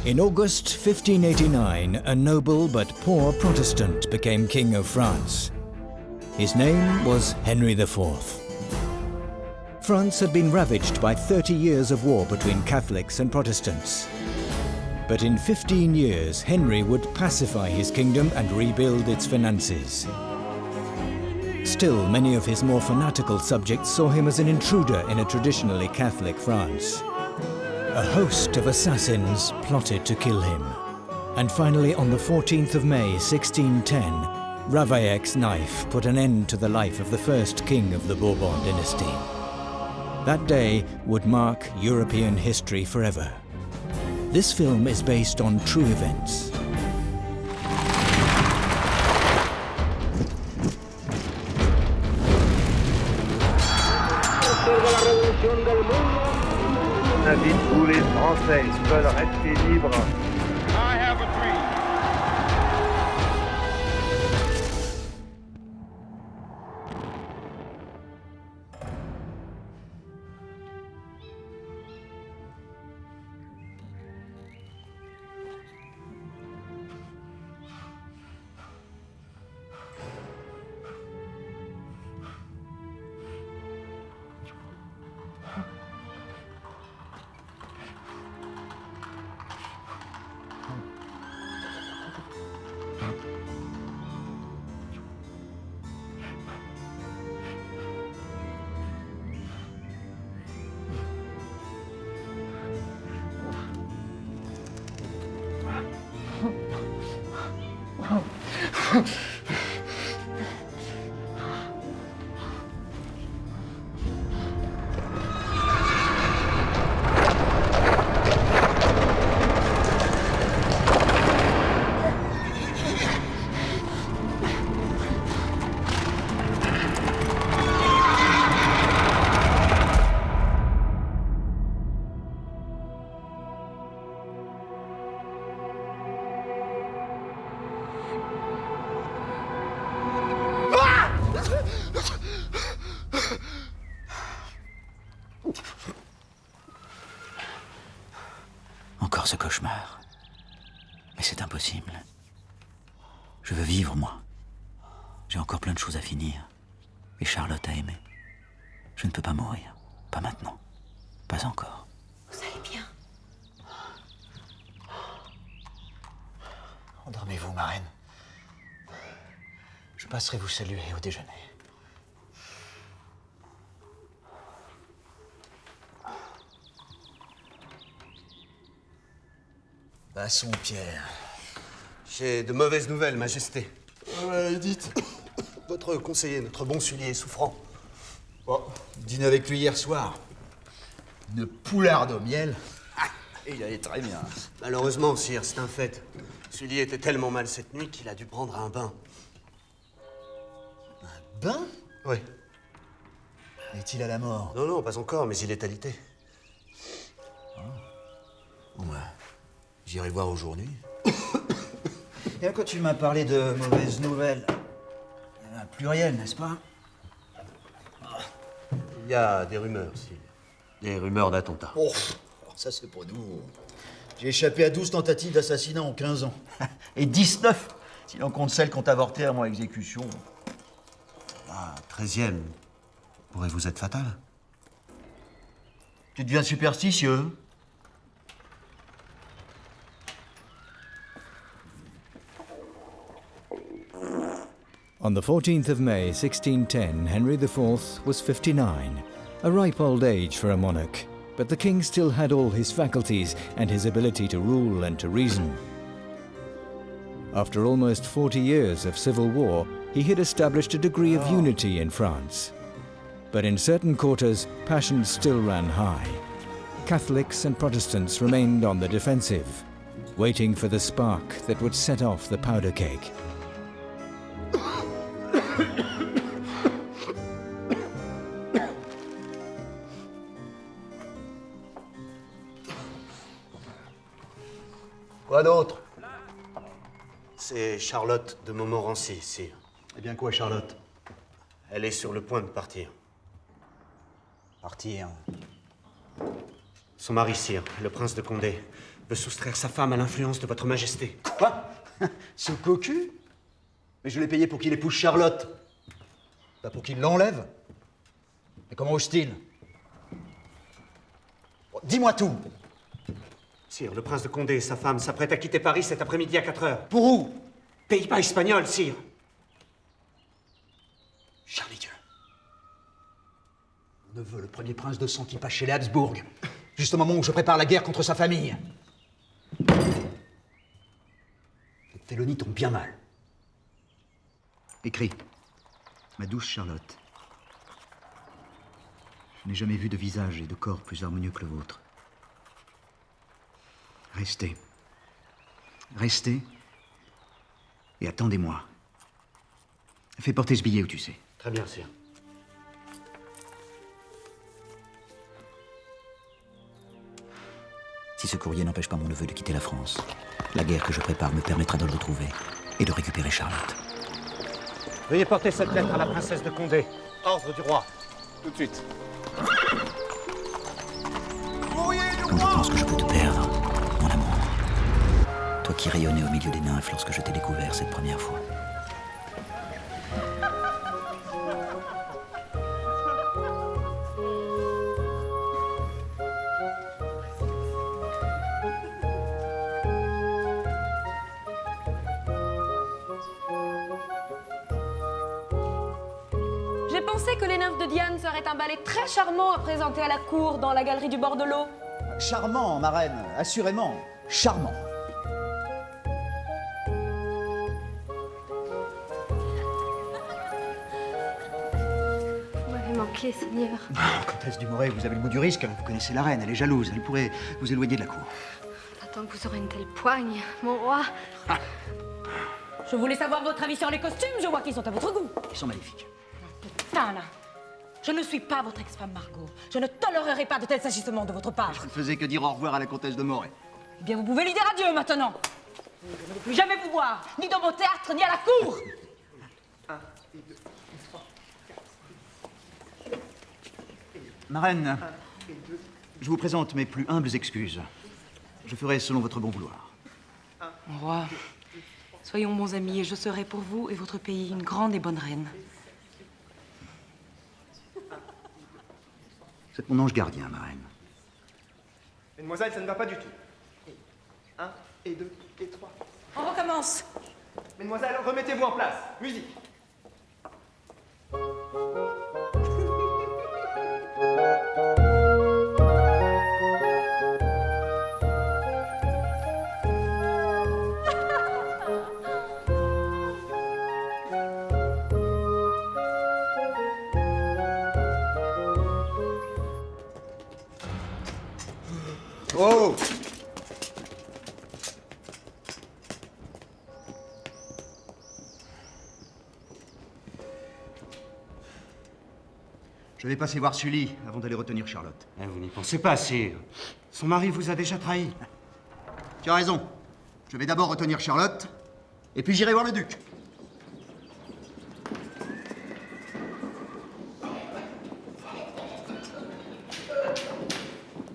In August 1589, a noble but poor Protestant became King of France. His name was Henry IV. France had been ravaged by 30 years of war between Catholics and Protestants. But in 15 years, Henry would pacify his kingdom and rebuild its finances. Still, many of his more fanatical subjects saw him as an intruder in a traditionally Catholic France. A host of assassins plotted to kill him. And finally, on the 14th of May, 1610, Ravaillac's knife put an end to the life of the first king of the Bourbon dynasty. That day would mark European history forever. This film is based on true events. J'invite tous les Français qui veulent rester libres. I have a dream. Encore ce cauchemar. Mais c'est impossible. Je veux vivre, moi. J'ai encore plein de choses à finir. Et Charlotte à aimer. Je ne peux pas mourir. Pas maintenant. Pas encore. Vous allez bien? Endormez-vous, marraine. Je passerai vous saluer au déjeuner. Passons, Pierre. J'ai de mauvaises nouvelles, Majesté. Dites. Votre conseiller, notre bon Sully, est souffrant. Bon, dîner avec lui hier soir. Une poularde au miel. Ah, il allait très bien. Malheureusement, sire, c'est un fait. Sully était tellement mal cette nuit qu'il a dû prendre un bain. Un bain? Oui. Est-il à la mort? Non, non, pas encore, mais il est alité. Bon, bah, j'irai voir aujourd'hui. Et quand tu m'as parlé de mauvaises nouvelles, il y a un pluriel, n'est-ce pas? Il y a des rumeurs, sire. Des rumeurs d'attentat. Oh, ça c'est pour nous. J'ai échappé à 12 tentatives d'assassinat en 15 ans. Et 19, si l'on compte celles qui ont avorté à mon exécution. La 13e pourrait vous être fatale. Tu deviens superstitieux. On the 14th of May 1610, Henry IV was 59, a ripe old age for a monarch, but the king still had all his faculties and his ability to rule and to reason. After almost 40 years of civil war, he had established a degree of unity in France. But in certain quarters, passions still ran high. Catholics and Protestants remained on the defensive, waiting for the spark that would set off the powder keg. Quoi d'autre? C'est Charlotte de Montmorency, sire. Eh bien quoi, Charlotte? Elle est sur le point de partir. Partir. Son mari, sire, le prince de Condé, veut soustraire sa femme à l'influence de votre majesté. Quoi? Ce cocu? Mais je l'ai payé pour qu'il épouse Charlotte. Pas pour qu'il l'enlève. Mais comment ose-t-il? Bon, dis-moi tout. Sire, le prince de Condé et sa femme s'apprêtent à quitter Paris cet après-midi à 4 heures. Pour où? Pays-Bas espagnol, sire. Charlie Dieu. Mon neveu, le premier prince de sang qui passe chez les Habsbourg. Juste au moment où je prépare la guerre contre sa famille. Les Télonies tombent bien mal. Écris. Ma douce Charlotte. Je n'ai jamais vu de visage et de corps plus harmonieux que le vôtre. Restez. Restez. Et attendez-moi. Fais porter ce billet où tu sais. Très bien, sire. Si ce courrier n'empêche pas mon neveu de quitter la France, la guerre que je prépare me permettra de le retrouver et de récupérer Charlotte. Veuillez porter cette lettre à la princesse de Condé. Ordre du roi. Tout de suite. Quand je pense que je peux te perdre, mon amour. Toi qui rayonnais au milieu des nymphes lorsque je t'ai découvert cette première fois. J'ai pensé que les nymphes de Diane seraient un ballet très charmant à présenter à la cour dans la galerie du bord de l'eau. Charmant, ma reine, assurément. Charmant. Vous m'avez manqué, Seigneur. Comtesse du Moret, vous avez le goût du risque. Vous connaissez la reine, elle est jalouse. Elle pourrait vous éloigner de la cour. Attends que vous aurez une telle poigne, mon roi. Je voulais savoir votre avis sur les costumes, je vois qu'ils sont à votre goût. Ils sont magnifiques. Putain, là. Je ne suis pas votre ex-femme Margot. Je ne tolérerai pas de tels agissements de votre part. Je ne faisais que dire au revoir à la comtesse de Moret. Eh bien, vous pouvez lui dire adieu maintenant. Je ne veux plus jamais vous voir, ni dans mon théâtre, ni à la cour. Ma reine, je vous présente mes plus humbles excuses. Je ferai selon votre bon vouloir. Mon roi, soyons bons amis et je serai pour vous et votre pays une grande et bonne reine. C'est mon ange gardien, ma reine. Mesdemoiselles, ça ne va pas du tout. 1, et 2, et 3. On recommence. Mesdemoiselles, remettez-vous en place. Musique. Oh! Je vais passer voir Sully avant d'aller retenir Charlotte. Vous n'y pensez pas, sire. Son mari vous a déjà trahi. Tu as raison. Je vais d'abord retenir Charlotte, et puis j'irai voir le duc.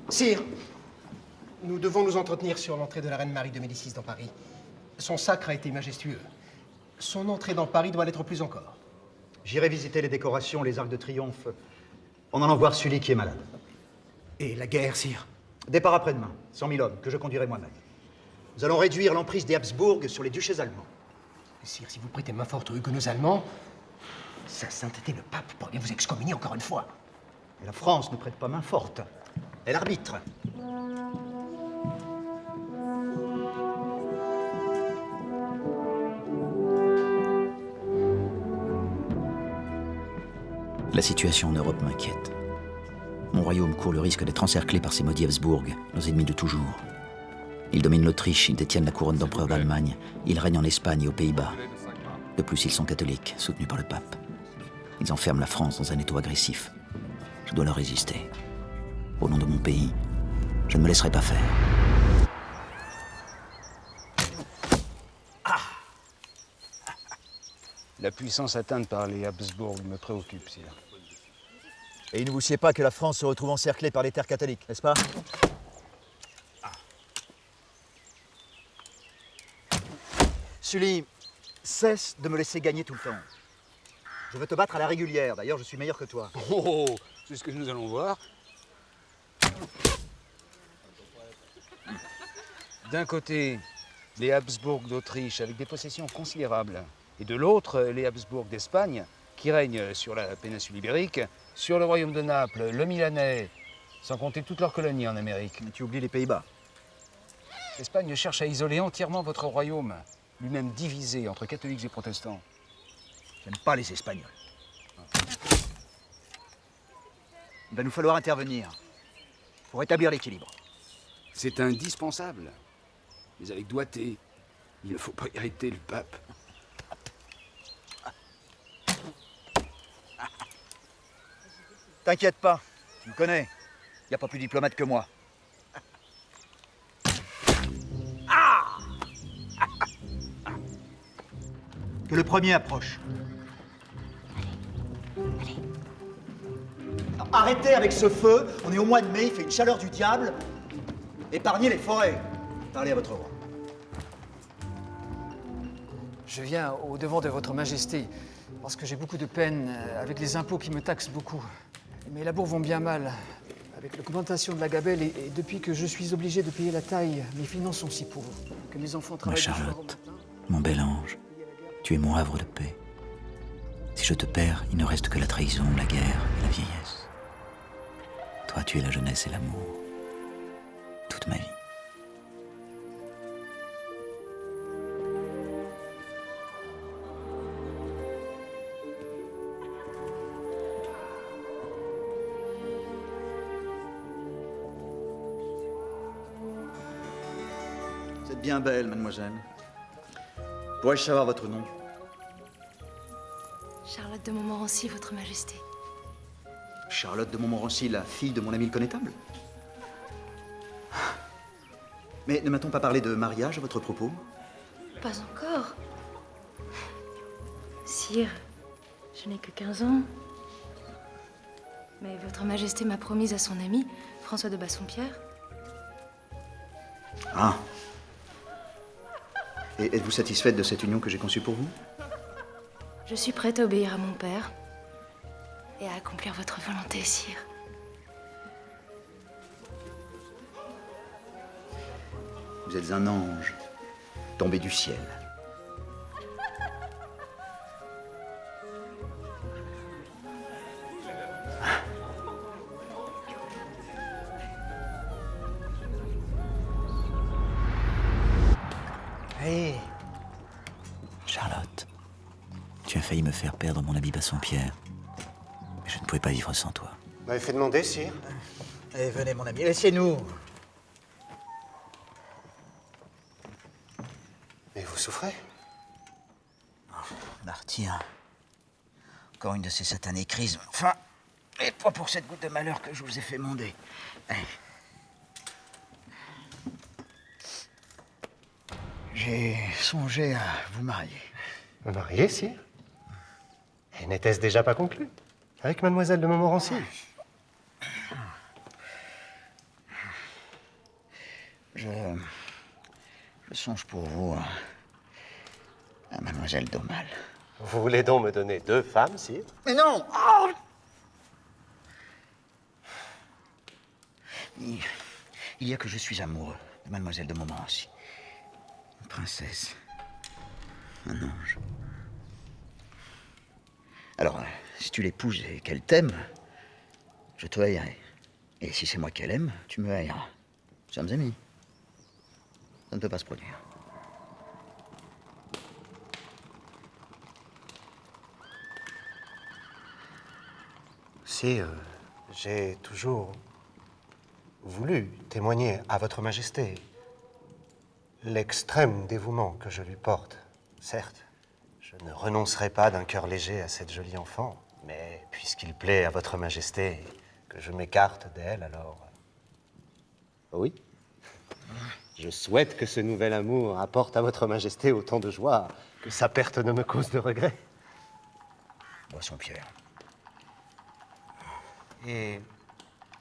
Sire, nous devons nous entretenir sur l'entrée de la reine Marie de Médicis dans Paris. Son sacre a été majestueux. Son entrée dans Paris doit l'être plus encore. J'irai visiter les décorations, les arcs de triomphe, en allant voir Sully qui est malade. Et la guerre, sire? Départ après-demain, 100 000 hommes, que je conduirai moi-même. Nous allons réduire l'emprise des Habsbourg sur les duchés allemands. Sire, si vous prêtez main forte aux huguenots allemands, sa sainteté le pape pourrait bien vous excommunier encore une fois. Et la France ne prête pas main forte. Elle arbitre. La situation en Europe m'inquiète. Mon royaume court le risque d'être encerclé par ces maudits Habsbourg, nos ennemis de toujours. Ils dominent l'Autriche, ils détiennent la couronne d'empereur d'Allemagne, ils règnent en Espagne et aux Pays-Bas. De plus, ils sont catholiques, soutenus par le pape. Ils enferment la France dans un étau agressif. Je dois leur résister. Au nom de mon pays, je ne me laisserai pas faire. La puissance atteinte par les Habsbourg me préoccupe, sire. Et il ne vous sied pas que la France se retrouve encerclée par les terres catholiques, n'est-ce pas? Sully, cesse de me laisser gagner tout le temps. Je veux te battre à la régulière, d'ailleurs je suis meilleur que toi. Oh, c'est ce que nous allons voir. D'un côté, les Habsbourg d'Autriche avec des possessions considérables, et de l'autre, les Habsbourg d'Espagne qui règnent sur la péninsule ibérique, sur le royaume de Naples, le Milanais, sans compter toutes leurs colonies en Amérique. Mais tu oublies les Pays-Bas. L'Espagne cherche à isoler entièrement votre royaume, lui-même divisé entre catholiques et protestants. J'aime pas les Espagnols. Il va nous falloir intervenir pour rétablir l'équilibre. C'est indispensable. Mais avec doigté, il ne faut pas irriter le pape. T'inquiète pas, tu me connais. Il n'y a pas plus diplomate que moi. Que le premier approche. Alors, arrêtez avec ce feu, on est au mois de mai, il fait une chaleur du diable. Épargnez les forêts. Parlez à votre roi. Je viens au-devant de votre majesté parce que j'ai beaucoup de peine avec les impôts qui me taxent beaucoup. Mes labours vont bien mal avec l'augmentation de la gabelle et depuis que je suis obligé de payer la taille, mes finances sont si pauvres que mes enfants Ma travaillent du soir au Charlotte, matin. mon bel ange, tu es mon havre de paix. Si je te perds, il ne reste que la trahison, la guerre et la vieillesse. Toi, tu es la jeunesse et l'amour. Toute ma vie. Vous êtes bien belle, mademoiselle. Pourrais-je savoir votre nom? Charlotte de Montmorency, votre majesté. Charlotte de Montmorency, la fille de mon ami le connétable? Mais ne m'a-t-on pas parlé de mariage à votre propos? Pas encore. Sire, je n'ai que 15 ans. Mais votre majesté m'a promise à son ami, François de Bassompierre. Ah. Et êtes-vous satisfaite de cette union que j'ai conçue pour vous? Je suis prête à obéir à mon père et à accomplir votre volonté, sire. Vous êtes un ange, tombé du ciel. Hey Charlotte, tu as failli me faire perdre mon ami Bassompierre. Mais je ne pouvais pas vivre sans toi. Vous m'avez fait demander, sire. Allez, venez, mon ami, laissez-nous. Mais vous souffrez? Martyr. Encore une de ces satanées crises. Enfin, et pas pour cette goutte de malheur que je vous ai fait monder. Allez. J'ai songé à vous marier. Me marier, sire? Et n'était-ce déjà pas conclu? Avec mademoiselle de Montmorency? Je songe pour vous à mademoiselle d'Aumale. Vous voulez donc me donner 2 femmes, sire? Mais non! Oh! Il y a que je suis amoureux de mademoiselle de Montmorency. Une princesse. Un ange. Alors, si tu l'épouses et qu'elle t'aime, je te haïrai. Et si c'est moi qu'elle aime, tu me haïras. Nous sommes amis. Ça ne peut pas se produire. Sire, j'ai toujours voulu témoigner à votre majesté l'extrême dévouement que je lui porte. Certes, je ne renoncerai pas d'un cœur léger à cette jolie enfant, mais puisqu'il plaît à votre majesté que je m'écarte d'elle, alors... Oui. Je souhaite que ce nouvel amour apporte à votre majesté autant de joie que sa perte ne me cause de regret. Bassompierre. Et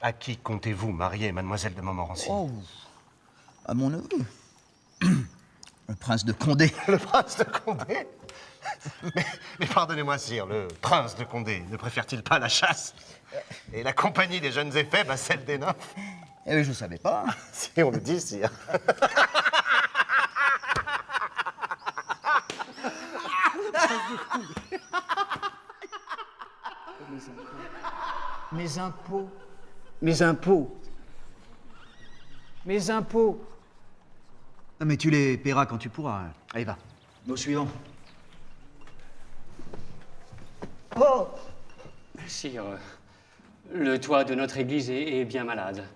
à qui comptez-vous marier, mademoiselle de Montmorency? Oh, à mon neveu. Le prince de Condé. Le prince de Condé? Mais pardonnez-moi, sire, le prince de Condé ne préfère-t-il pas la chasse et la compagnie des jeunes éphèbes à celle des nymphes? Eh oui, je savais pas. Si on le dit, sire. Mes impôts. Mes impôts. Mes impôts. Non, mais tu les paieras quand tu pourras. Allez, va. Au suivant. Oh! Sire, le toit de notre église est bien malade.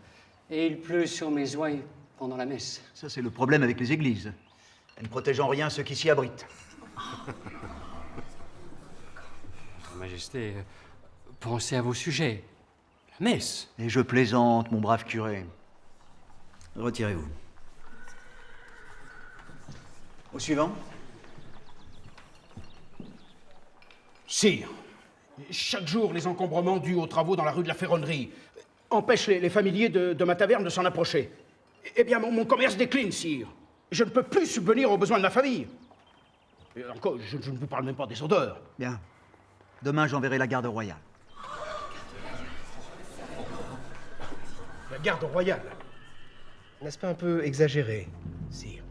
Et il pleut sur mes ouailles pendant la messe. Ça, c'est le problème avec les églises. Elles ne protègent en rien ceux qui s'y abritent. Votre Majesté, pensez à vos sujets. La messe. Et je plaisante, mon brave curé. Retirez-vous. Au suivant. Sire, chaque jour, les encombrements dus aux travaux dans la rue de la Ferronnerie empêchent les familiers de ma taverne de s'en approcher. Eh bien, mon commerce décline, sire. Je ne peux plus subvenir aux besoins de ma famille. Et encore, je ne vous parle même pas des odeurs. Bien. Demain, j'enverrai la garde royale. La garde royale? N'est-ce pas un peu exagéré, sire?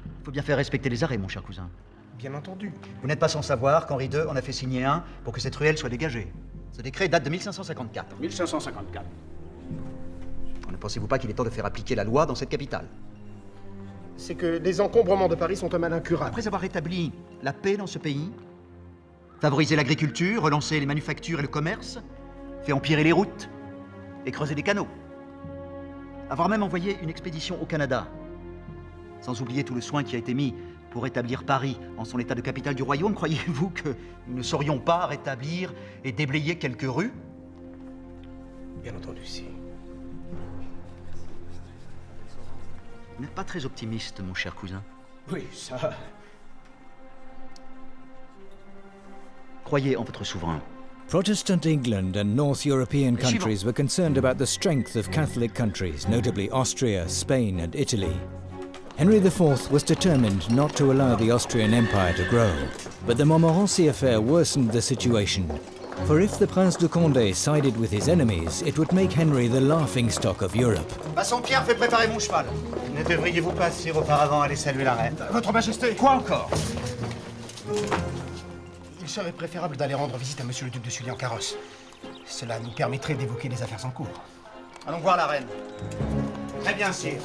Il faut bien faire respecter les arrêts, mon cher cousin. Bien entendu. Vous n'êtes pas sans savoir qu'Henri II en a fait signer un pour que cette ruelle soit dégagée. Ce décret date de 1554. 1554. Ne pensez-vous pas qu'il est temps de faire appliquer la loi dans cette capitale? C'est que les encombrements de Paris sont un mal incurable. Après avoir rétabli la paix dans ce pays, favorisé l'agriculture, relancé les manufactures et le commerce, fait empirer les routes et creuser des canaux, avoir même envoyé une expédition au Canada, sans oublier tout le soin qui a été mis pour rétablir Paris en son état de capitale du royaume, croyez-vous que nous ne saurions pas rétablir et déblayer quelques rues? Bien entendu, sire. Vous n'êtes pas très optimiste, mon cher cousin. Oui, ça... Croyez en votre souverain. Protestant England and North European countries were concerned about the strength of Catholic countries, notably Austria, Spain and Italy. Henry IV was determined not to allow the Austrian Empire to grow, but the Montmorency affair worsened the situation. For if the Prince de Condé sided with his enemies, it would make Henry the laughingstock of Europe. Bassompierre fait préparer mon cheval. Ne devriez-vous pas, sire, auparavant aller saluer la reine? Votre Majesté, quoi encore? Il serait préférable d'aller rendre visite à Monsieur le Duc de Sully en carrosse. Cela nous permettrait d'évoquer les affaires en cours. Allons voir la reine. Très bien, sire.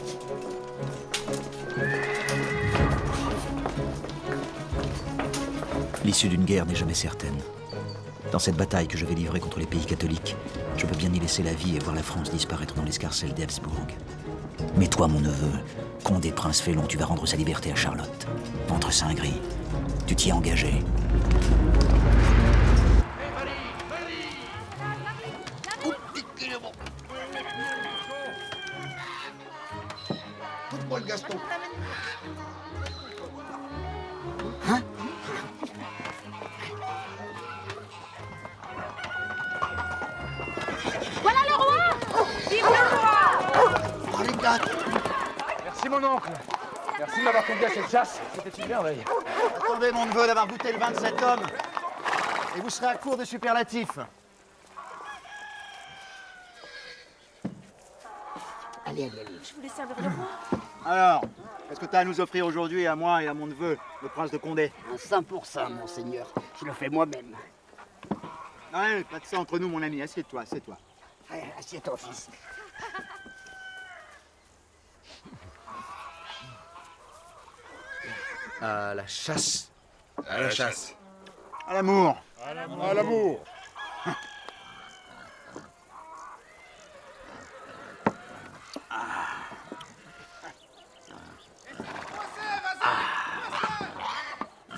L'issue d'une guerre n'est jamais certaine. Dans cette bataille que je vais livrer contre les pays catholiques, je peux bien y laisser la vie et voir la France disparaître dans l'escarcelle d'Habsbourg. Mais toi, mon neveu, Condé prince félon, tu vas rendre sa liberté à Charlotte. Ventre saint gris, tu t'y es engagé. Foute-moi le Gaston. Voilà le roi! Vive le roi! Oh, les gars! Merci mon oncle. Merci de m'avoir conduit à cette chasse. C'était une merveille. Attendez, mon neveu, d'avoir goûté le vin de cet homme. Et vous serez à court de superlatifs. Allez. Je voulais servir le roi. Alors, qu'est-ce que tu as à nous offrir aujourd'hui, à moi et à mon neveu, le prince de Condé? Un 100%, monseigneur. Je le fais moi-même. Ouais, pas de ça entre nous, mon ami. Assieds-toi, assieds-toi. Allez, assieds-toi, fils. À la chasse. À la chasse. À l'amour. À l'amour.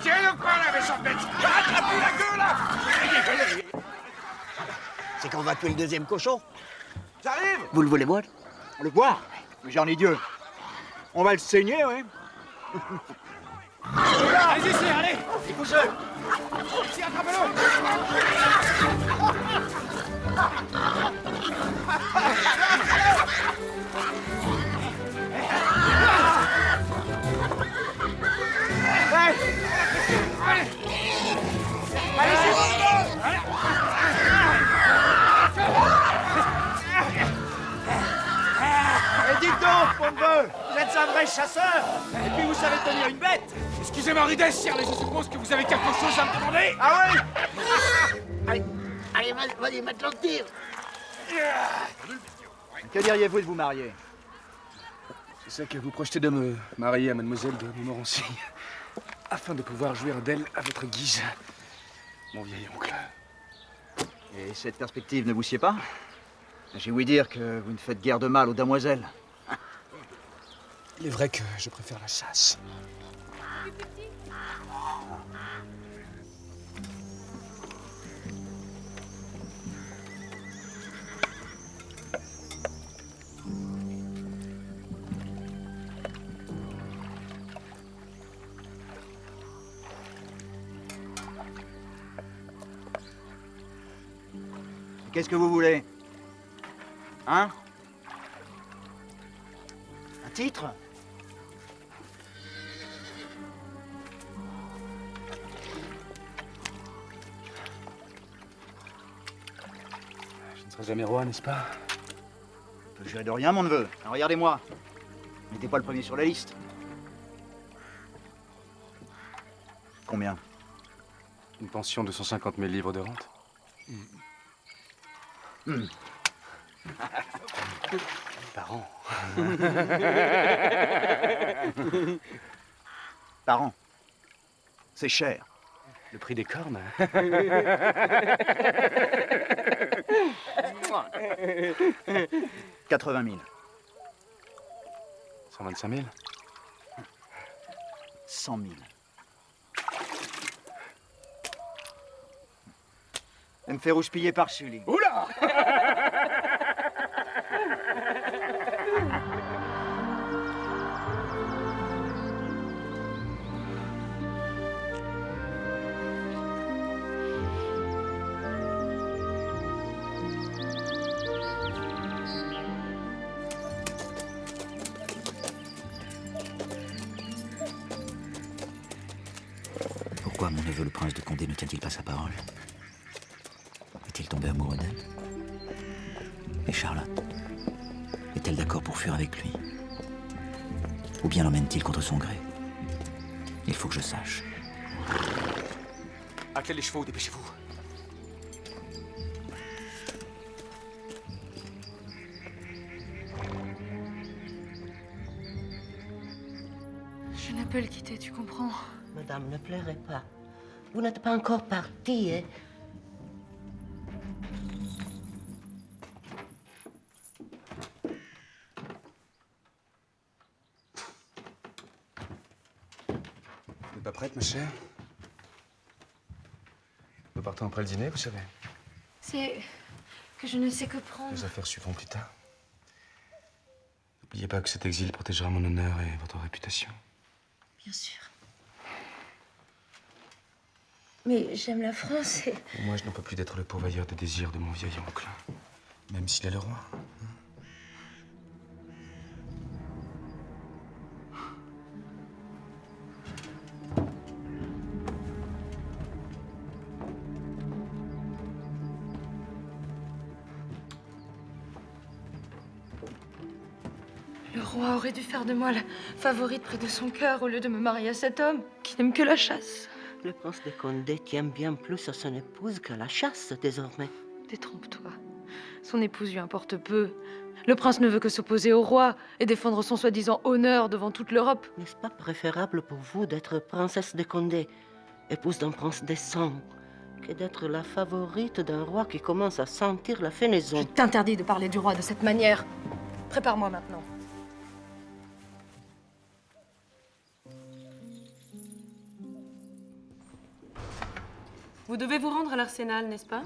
Tiens-le quoi là, méchante bête! Attrape-lui la gueule là! C'est qu'on va tuer le deuxième cochon. J'arrive! Vous le voulez voir? On le boit. Mais j'en ai Dieu. On va le saigner, ouais. Allez-y, c'est, allez! Écoutez. Ici, attrapez-le! Et dites donc, mon neveu, vous êtes un vrai chasseur. Et puis vous savez tenir une bête. Excusez-moi, rudesse, sire, mais je suppose que vous avez quelque chose à me demander. Ah oui. Allez, vas-y, maintenant tire. Que diriez-vous de vous marier? Je sais que vous projetez de me marier à mademoiselle de Montmorency, afin de pouvoir jouir d'elle à votre guise, mon vieil oncle. Et cette perspective ne vous sied pas? J'ai ouï dire que vous ne faites guère de mal aux damoiselles. Il est vrai que je préfère la chasse. Qu'est-ce que vous voulez? Hein? Un titre? Je ne serai jamais roi, n'est-ce pas? Je peux jurer de rien, mon neveu. Alors, regardez-moi. Vous n'étiez pas le premier sur la liste. Combien? Une pension de 150 000 livres de rente. Par an. Par an. C'est cher. Le prix des cornes. 80 000. 125 000. 100 000. Elle me fait rouspiller par-dessus, lui. Oula! Pourquoi mon neveu le prince de Condé ne tient-il pas sa parole? Est-il tombé amoureux d'elle? Et Charlotte? Est-elle d'accord pour fuir avec lui? Ou bien l'emmène-t-il contre son gré? Il faut que je sache. Attelez les chevaux, dépêchez-vous. Je ne peux le quitter, tu comprends? Madame, ne pleurez pas. Vous n'êtes pas encore partie, hein? Vous n'êtes pas prête, ma chère? Nous partons après le dîner, vous savez. C'est que je ne sais que prendre. Les affaires suivront plus tard. N'oubliez pas que cet exil protégera mon honneur et votre réputation. Bien sûr. Mais j'aime la France et... Moi, je n'en peux plus d'être le pourvoyeur des désirs de mon vieil oncle. Même s'il est le roi. Le roi aurait dû faire de moi la favorite près de son cœur au lieu de me marier à cet homme qui n'aime que la chasse. Le prince de Condé tient bien plus à son épouse qu'à la chasse, désormais. Détrompe-toi. Son épouse lui importe peu. Le prince ne veut que s'opposer au roi et défendre son soi-disant honneur devant toute l'Europe. N'est-ce pas préférable pour vous d'être princesse de Condé, épouse d'un prince décent, que d'être la favorite d'un roi qui commence à sentir la fenaison? Je t'interdis de parler du roi de cette manière. Prépare-moi maintenant. Vous devez vous rendre à l'Arsenal, n'est-ce pas?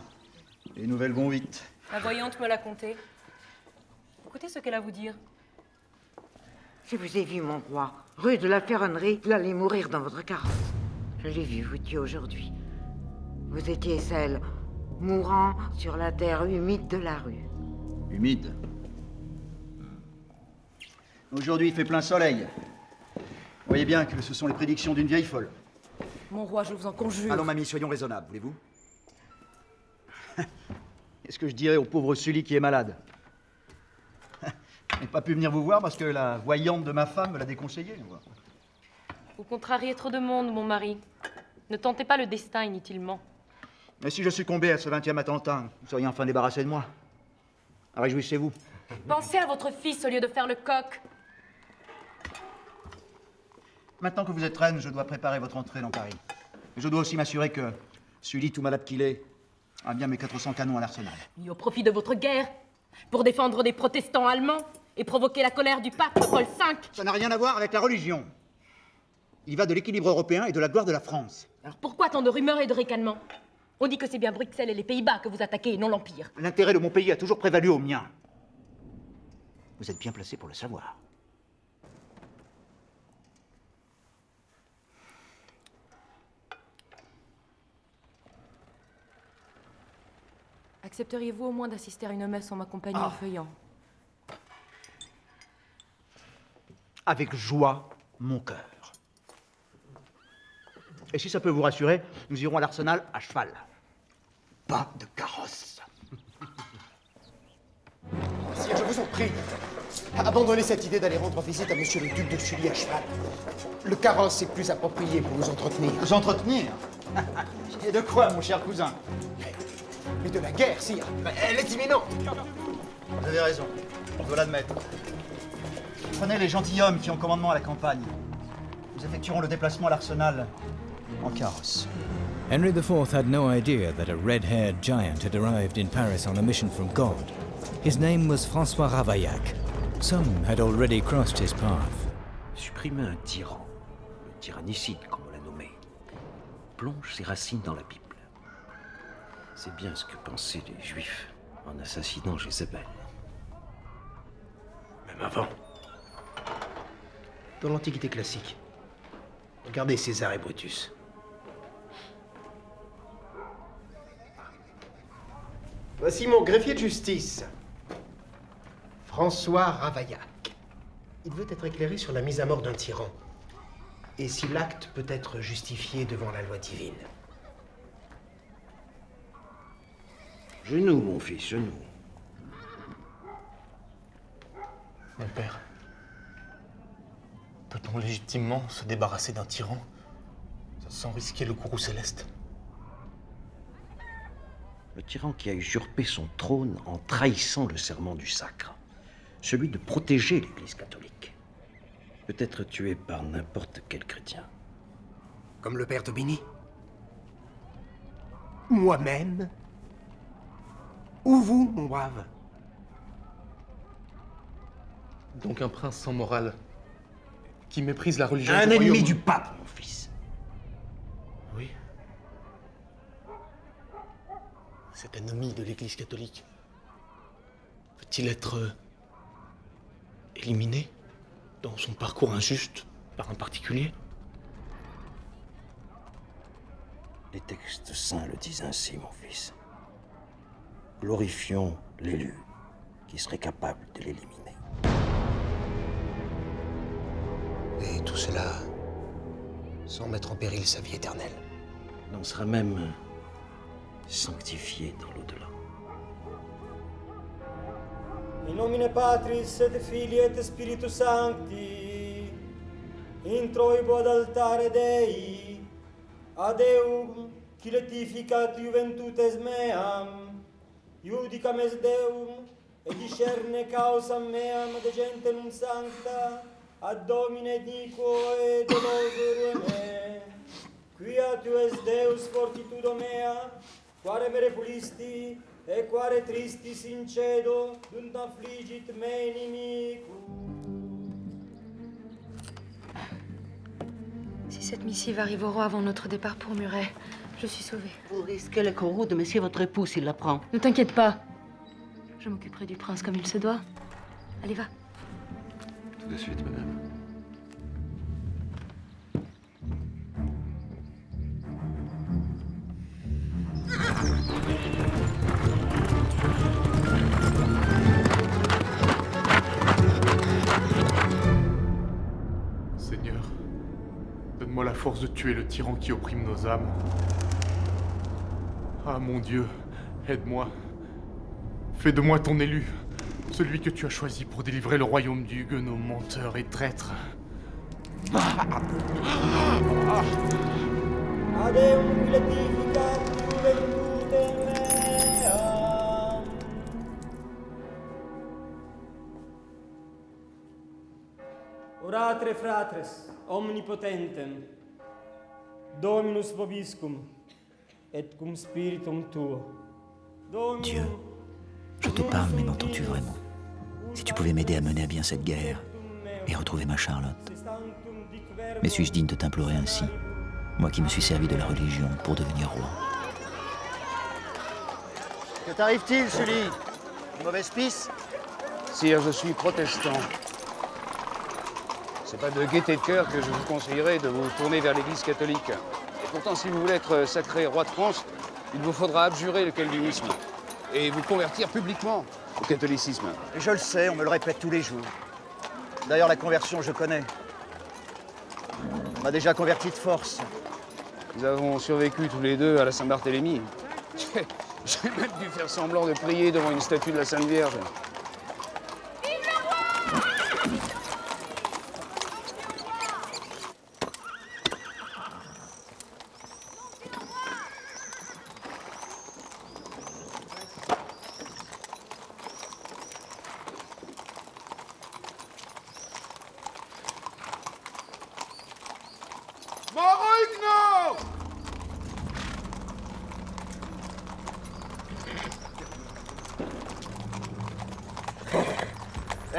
Les nouvelles vont vite. La voyante me l'a conté. Écoutez ce qu'elle a à vous dire. Je vous ai vu, mon roi, rue de la Ferronnerie, vous allez mourir dans votre carrosse. Je l'ai vu vous tuer aujourd'hui. Vous étiez celle mourant sur la terre humide de la rue. Humide. Aujourd'hui, il fait plein soleil. Vous voyez bien que ce sont les prédictions d'une vieille folle. Mon roi, je vous en conjure. Allons, mamie, soyons raisonnables, voulez-vous? Qu'est-ce que je dirais au pauvre Sully qui est malade? Je n'ai pas pu venir vous voir parce que la voyante de ma femme me l'a déconseillé. Vous contrariez trop de monde, mon mari. Ne tentez pas le destin inutilement. Mais si je succombais à ce 20e attentat, vous seriez enfin débarrassé de moi. Réjouissez-vous. Pensez à votre fils au lieu de faire le coq. Maintenant que vous êtes reine, je dois préparer votre entrée dans Paris. Et je dois aussi m'assurer que Sully, tout malade qu'il est, a bien mes 400 canons à l'arsenal. Et au profit de votre guerre, pour défendre des protestants allemands et provoquer la colère du pape Paul V. Ça n'a rien à voir avec la religion. Il va de l'équilibre européen et de la gloire de la France. Alors pourquoi tant de rumeurs et de ricanements? On dit que c'est bien Bruxelles et les Pays-Bas que vous attaquez et non l'Empire. L'intérêt de mon pays a toujours prévalu au mien. Vous êtes bien placé pour le savoir. Accepteriez-vous au moins d'assister à une messe en ma compagnie en feuillant? Avec joie, mon cœur. Et si ça peut vous rassurer, nous irons à l'Arsenal à cheval. Pas de carrosse. Sire, je vous en prie, abandonnez cette idée d'aller rendre visite à monsieur le duc de Sully à cheval. Le carrosse est plus approprié pour nous entretenir. Vous entretenir? Et de quoi, mon cher cousin? Mais de la guerre, sire. Elle est imminente. Vous avez raison, on doit l'admettre. Prenez les gentilshommes qui ont commandement à la campagne. Nous effectuerons le déplacement à l'Arsenal en carrosse. Henry IV had no idea that a red-haired giant had arrived in Paris on a mission from God. His name was François Ravaillac. Some had already crossed his path. Supprimer un tyran, le tyrannicide comme on l'a nommé, plonge ses racines dans la Bible. C'est bien ce que pensaient les Juifs en assassinant Jézabel. Même avant. Dans l'Antiquité classique, regardez César et Brutus. Voici mon greffier de justice, François Ravaillac. Il veut être éclairé sur la mise à mort d'un tyran et si l'acte peut être justifié devant la loi divine. Genoux, mon fils, genoux. Mon père, peut-on légitimement se débarrasser d'un tyran sans risquer le courroux céleste? Le tyran qui a usurpé son trône en trahissant le serment du sacre, celui de protéger l'Église catholique, peut être tué par n'importe quel chrétien. Comme le père Tobini? Moi-même? Ou vous, mon brave? Donc un prince sans morale, qui méprise la religion Un du ennemi royaume. du pape, mon fils. Oui. Cet ennemi de l'Église catholique peut-il être éliminé dans son parcours injuste par un particulier? Les textes saints le disent ainsi, mon fils. Glorifions l'élu qui serait capable de l'éliminer. Et tout cela sans mettre en péril sa vie éternelle. On sera même sanctifié dans l'au-delà. In nomine Patris et Filii et Spiritus Sancti, introibo ad altare Dei, ad Eum, qui letificat juventutes meam, iudicam es Deum, et discerne causam meam de gente non sancta, ad Domine dico et dolosum me, quia tu es Deus fortitudo mea, quare me repulisti, e quare tristis incedo, dunt affligit me inimicus. Si cette missive arrive au roi avant notre départ pour Muret, je suis sauvée. Vous risquez le courroux de monsieur votre époux s'il l'apprend. Ne t'inquiète pas. Je m'occuperai du prince comme il se doit. Allez, va. Tout de suite, madame. Seigneur, donne-moi la force de tuer le tyran qui opprime nos âmes. Ah mon Dieu, aide-moi. Fais de moi ton élu, celui que tu as choisi pour délivrer le royaume du Huguenot, menteur et traître. Adeum gletificat juventutem meam. Oratre fratres, omnipotentem, Dominus vobiscum, et cum spiritum tuo. Dieu, je te parle, mais m'entends-tu vraiment? Si tu pouvais m'aider à mener à bien cette guerre et retrouver ma Charlotte. Mais suis-je digne de t'implorer ainsi, moi qui me suis servi de la religion pour devenir roi? Que t'arrive-t-il, Sully? Une mauvaise pisse? Sire, je suis protestant. C'est pas de gaieté de cœur que je vous conseillerais de vous tourner vers l'Église catholique. Et pourtant, si vous voulez être sacré roi de France, il vous faudra abjurer le calvinisme et vous convertir publiquement au catholicisme. Et je le sais, on me le répète tous les jours. D'ailleurs, la conversion, je connais. On m'a déjà converti de force. Nous avons survécu tous les deux à la Saint-Barthélemy. J'ai même dû faire semblant de prier devant une statue de la Sainte Vierge.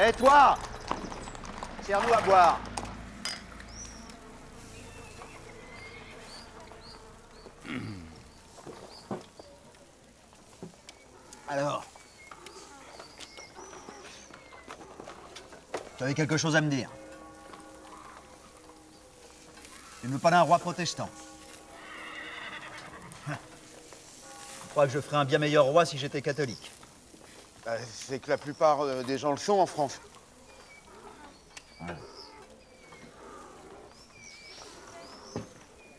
Hé, toi! Sers-nous à boire. Alors? Tu avais quelque chose à me dire? Tu ne veux pas d'un roi protestant? Je crois que je ferais un bien meilleur roi si j'étais catholique. C'est que la plupart des gens le sont en France.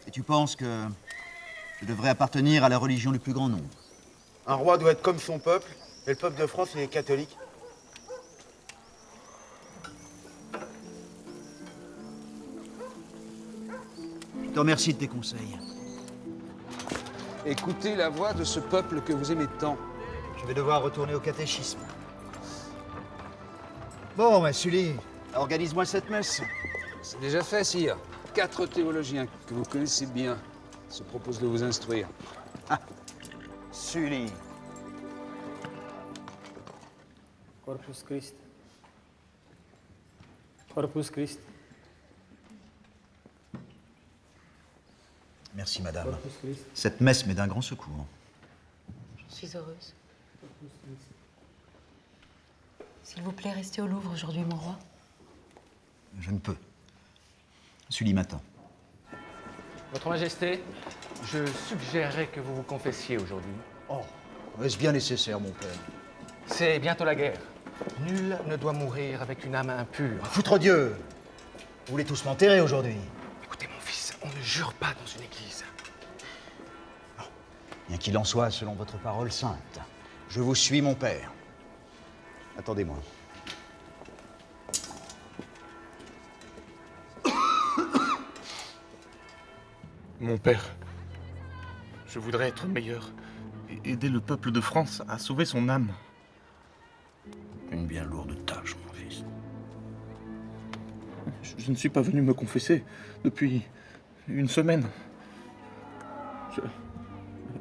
Et tu penses que je devrais appartenir à la religion du plus grand nombre? Un roi doit être comme son peuple, et le peuple de France, il est catholique. Je te remercie de tes conseils. Écoutez la voix de ce peuple que vous aimez tant. Je vais devoir retourner au catéchisme. Bon, ben, Sully, organise-moi cette messe. C'est déjà fait, sire. 4 théologiens que vous connaissez bien se proposent de vous instruire. Ah, Sully. Corpus Christi. Corpus Christi. Merci, madame. Cette messe m'est d'un grand secours. Je suis heureuse. S'il vous plaît, restez au Louvre aujourd'hui, mon roi. Je ne peux. Sully m'attend. Votre Majesté, je suggérerais que vous vous confessiez aujourd'hui. Oh, est-ce bien nécessaire, mon père? C'est bientôt la guerre. Nul ne doit mourir avec une âme impure. Foutre Dieu! Vous voulez tous m'enterrer aujourd'hui? Écoutez, mon fils, on ne jure pas dans une église. Bien qu'il en soit, selon votre parole sainte, je vous suis, mon père. Attendez-moi. Mon père, je voudrais être meilleur et aider le peuple de France à sauver son âme. Une bien lourde tâche, mon fils. Je ne suis pas venu me confesser depuis une semaine.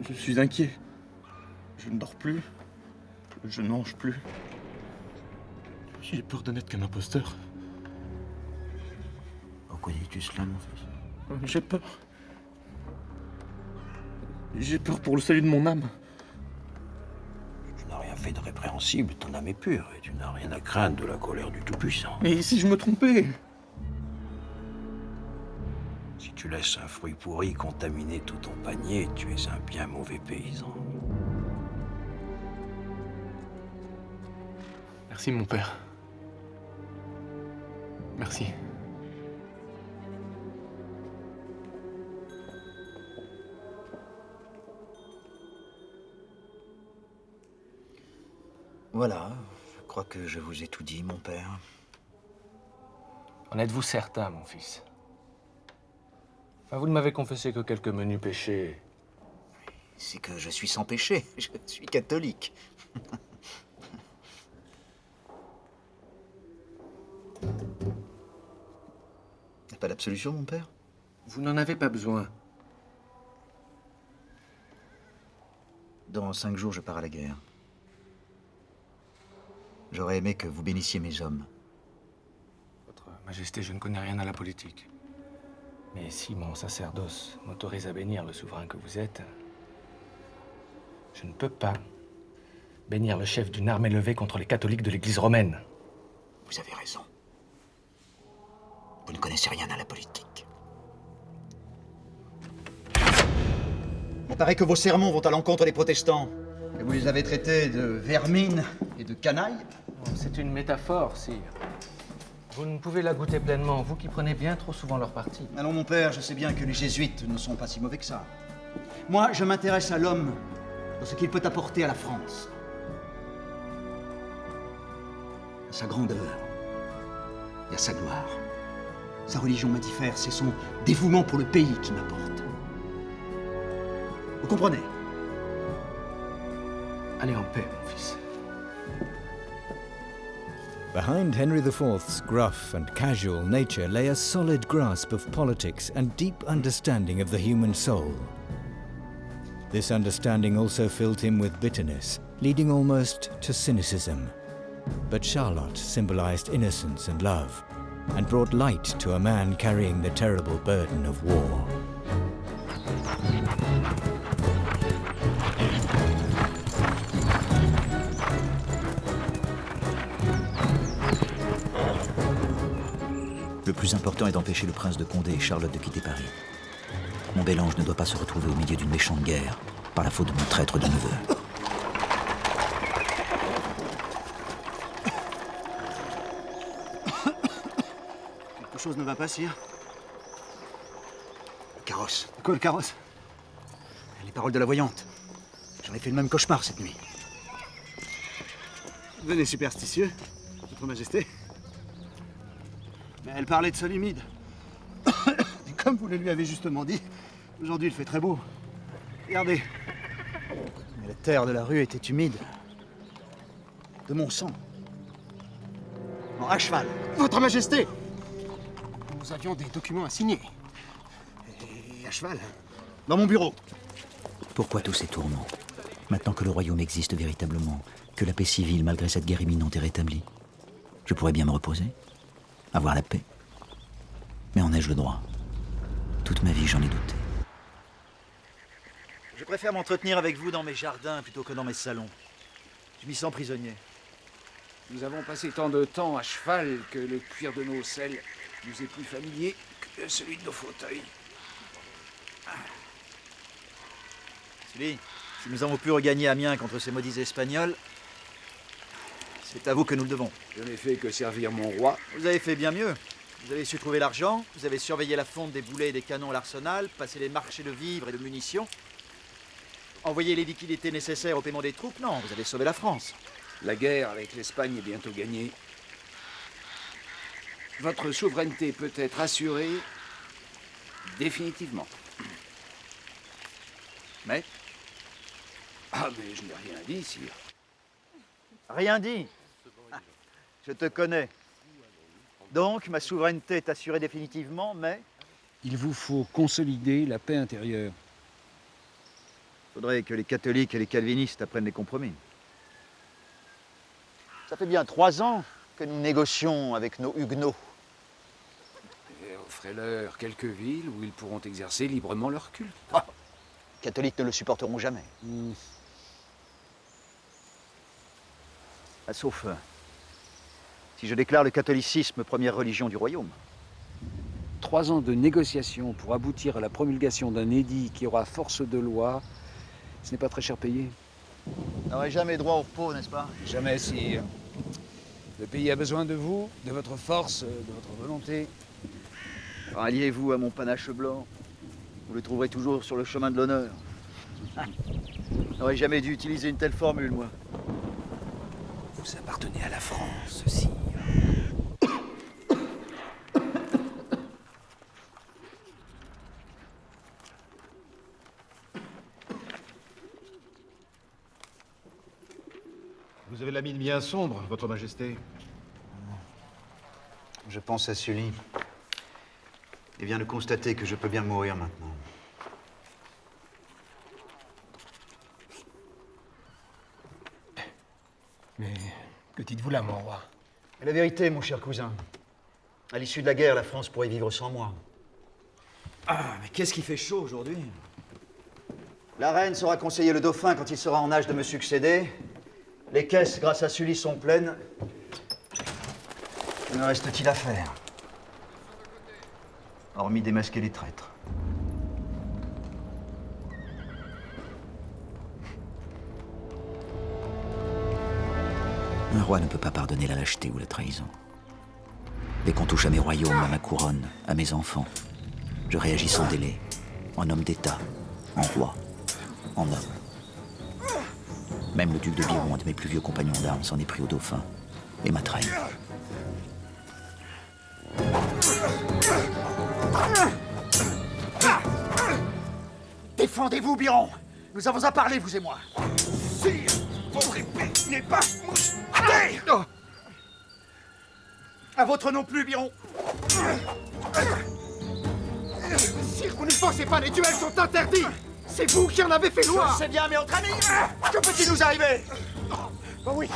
Je suis inquiet. Je ne dors plus. Je ne mange plus. J'ai peur de n'être qu'un imposteur. Pourquoi dis-tu cela, mon fils? J'ai peur. J'ai peur pour le salut de mon âme. Tu n'as rien fait de répréhensible, ton âme est pure, et tu n'as rien à craindre de la colère du Tout-Puissant. Et si je me trompais? Si tu laisses un fruit pourri contaminer tout ton panier, tu es un bien mauvais paysan. Merci, mon père. Merci. Voilà, je crois que je vous ai tout dit, mon père. En êtes-vous certain, mon fils? Enfin, vous ne m'avez confessé que quelques menus péchés. C'est que je suis sans péché, je suis catholique. Y a pas d'absolution, mon père? Vous n'en avez pas besoin. Dans 5 jours, je pars à la guerre. J'aurais aimé que vous bénissiez mes hommes. Votre Majesté, je ne connais rien à la politique. Mais si mon sacerdoce m'autorise à bénir le souverain que vous êtes, je ne peux pas bénir le chef d'une armée levée contre les catholiques de l'Église romaine. Vous avez raison. Vous ne connaissez rien à la politique. Il paraît que vos sermons vont à l'encontre des protestants. Et vous les avez traités de vermine et de canailles. C'est une métaphore, sire. Vous ne pouvez la goûter pleinement, vous qui prenez bien trop souvent leur parti. Allons, mon père, je sais bien que les jésuites ne sont pas si mauvais que ça. Moi, je m'intéresse à l'homme, dans ce qu'il peut apporter à la France. À sa grandeur et à sa gloire. Sa religion me diffère, c'est son dévouement pour le pays qui m'apporte. Vous comprenez? Allez en paix, mon fils. Behind Henry IV's gruff and casual nature lay a solid grasp of politics and deep understanding of the human soul. This understanding also filled him with bitterness, leading almost to cynicism. But Charlotte symbolized innocence and love, and brought light to a man carrying the terrible burden of war. Le plus important est d'empêcher le prince de Condé et Charlotte de quitter Paris. Mon bel ange ne doit pas se retrouver au milieu d'une méchante guerre par la faute de mon traître de neveu. Quelque chose ne va pas, sire. Le carrosse. De quoi, le carrosse? Les paroles de la voyante. J'en ai fait le même cauchemar cette nuit. Venez, superstitieux, Votre Majesté. Mais elle parlait de sol humide. Et comme vous le lui avez justement dit, aujourd'hui il fait très beau. Regardez. Mais la terre de la rue était humide. De mon sang. Non, à cheval. Votre Majesté! Nous avions des documents à signer. Et à cheval. Dans mon bureau. Pourquoi tous ces tourments? Maintenant que le royaume existe véritablement, que la paix civile, malgré cette guerre imminente, est rétablie, je pourrais bien me reposer, avoir la paix. Mais en ai-je le droit? Toute ma vie, j'en ai douté. Je préfère m'entretenir avec vous dans mes jardins plutôt que dans mes salons. Je m'y sens prisonnier. Nous avons passé tant de temps à cheval que le cuir de nos selles nous est plus familier que celui de nos fauteuils. Sully, si nous avons pu regagner Amiens contre ces maudits Espagnols, c'est à vous que nous le devons. Je n'ai fait que servir mon roi. Vous avez fait bien mieux. Vous avez su trouver l'argent, vous avez surveillé la fonte des boulets et des canons à l'arsenal, passé les marchés de vivres et de munitions, envoyé les liquidités nécessaires au paiement des troupes. Non, vous avez sauvé la France. La guerre avec l'Espagne est bientôt gagnée. Votre souveraineté peut être assurée définitivement. Mais? Ah, mais je n'ai rien dit, sire. Rien dit? Ah, je te connais. Donc, ma souveraineté est assurée définitivement, mais... Il vous faut consolider la paix intérieure. Il faudrait que les catholiques et les calvinistes apprennent les compromis. Ça fait bien 3 ans que nous négocions avec nos huguenots. Offrez-leur quelques villes où ils pourront exercer librement leur culte. Ah, les catholiques ne le supporteront jamais. Ah, sauf si je déclare le catholicisme première religion du royaume. 3 ans de négociations pour aboutir à la promulgation d'un édit qui aura force de loi, ce n'est pas très cher payé. Vous n'aurez jamais droit au repos, n'est-ce pas? Jamais, sire. Le pays a besoin de vous, de votre force, de votre volonté. Ralliez-vous à mon panache blanc. Vous le trouverez toujours sur le chemin de l'honneur. Je n'aurais jamais dû utiliser une telle formule, moi. pardonner à la France, sire. Vous avez la mine bien sombre, Votre Majesté. Je pense à Sully. Et vient de constater que je peux bien mourir maintenant. Mais que dites-vous là, mon roi? Et la vérité, mon cher cousin. À l'issue de la guerre, la France pourrait vivre sans moi. Ah, mais qu'est-ce qui fait chaud aujourd'hui? La reine saura conseiller le dauphin quand il sera en âge de me succéder. Les caisses, grâce à Sully, sont pleines. Que me reste-t-il à faire? Hormis démasquer les traîtres. Un roi ne peut pas pardonner la lâcheté ou la trahison. Dès qu'on touche à mes royaumes, à ma couronne, à mes enfants, je réagis sans délai, en homme d'État, en roi, en homme. Même le duc de Biron, un de mes plus vieux compagnons d'armes, s'en est pris au dauphin et m'a trahi. Défendez-vous, Biron! Nous avons à parler, vous et moi! Sire, votre épée n'est pas mouchetée! À votre non plus, Biron! Sire, vous ne pensez pas, les duels sont interdits! C'est vous qui en avez fait loi! Je sais bien, mais entre amis, que peut-il nous arriver? Oh oui!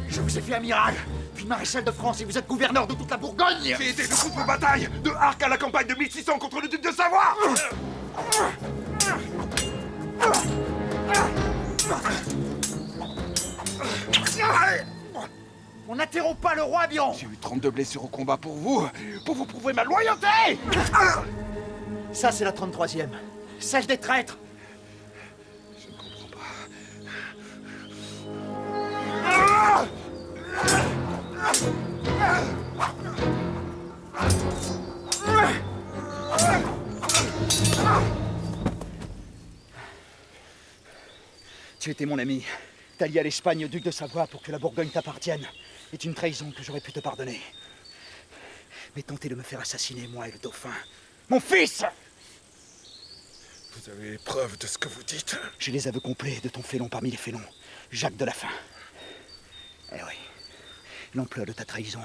Je vous ai fait amiral, puis maréchal de France, et vous êtes gouverneur de toute la Bourgogne! J'ai été de toutes vos batailles, de Arques à la campagne de 1600 contre le duc de Savoie! On n'interrompt pas le roi, Biron! J'ai eu 32 blessures au combat pour vous prouver ma loyauté! Ça, c'est la 33e. Celle des traîtres. Je ne comprends pas. Tu étais mon ami. T'allier à l'Espagne au duc de Savoie pour que la Bourgogne t'appartienne est une trahison que j'aurais pu te pardonner. Mais tenter de me faire assassiner, moi et le dauphin, mon fils! Vous avez les preuves de ce que vous dites? J'ai les aveux complets de ton félon parmi les félons, Jacques de la Faim. Eh oui, l'ampleur de ta trahison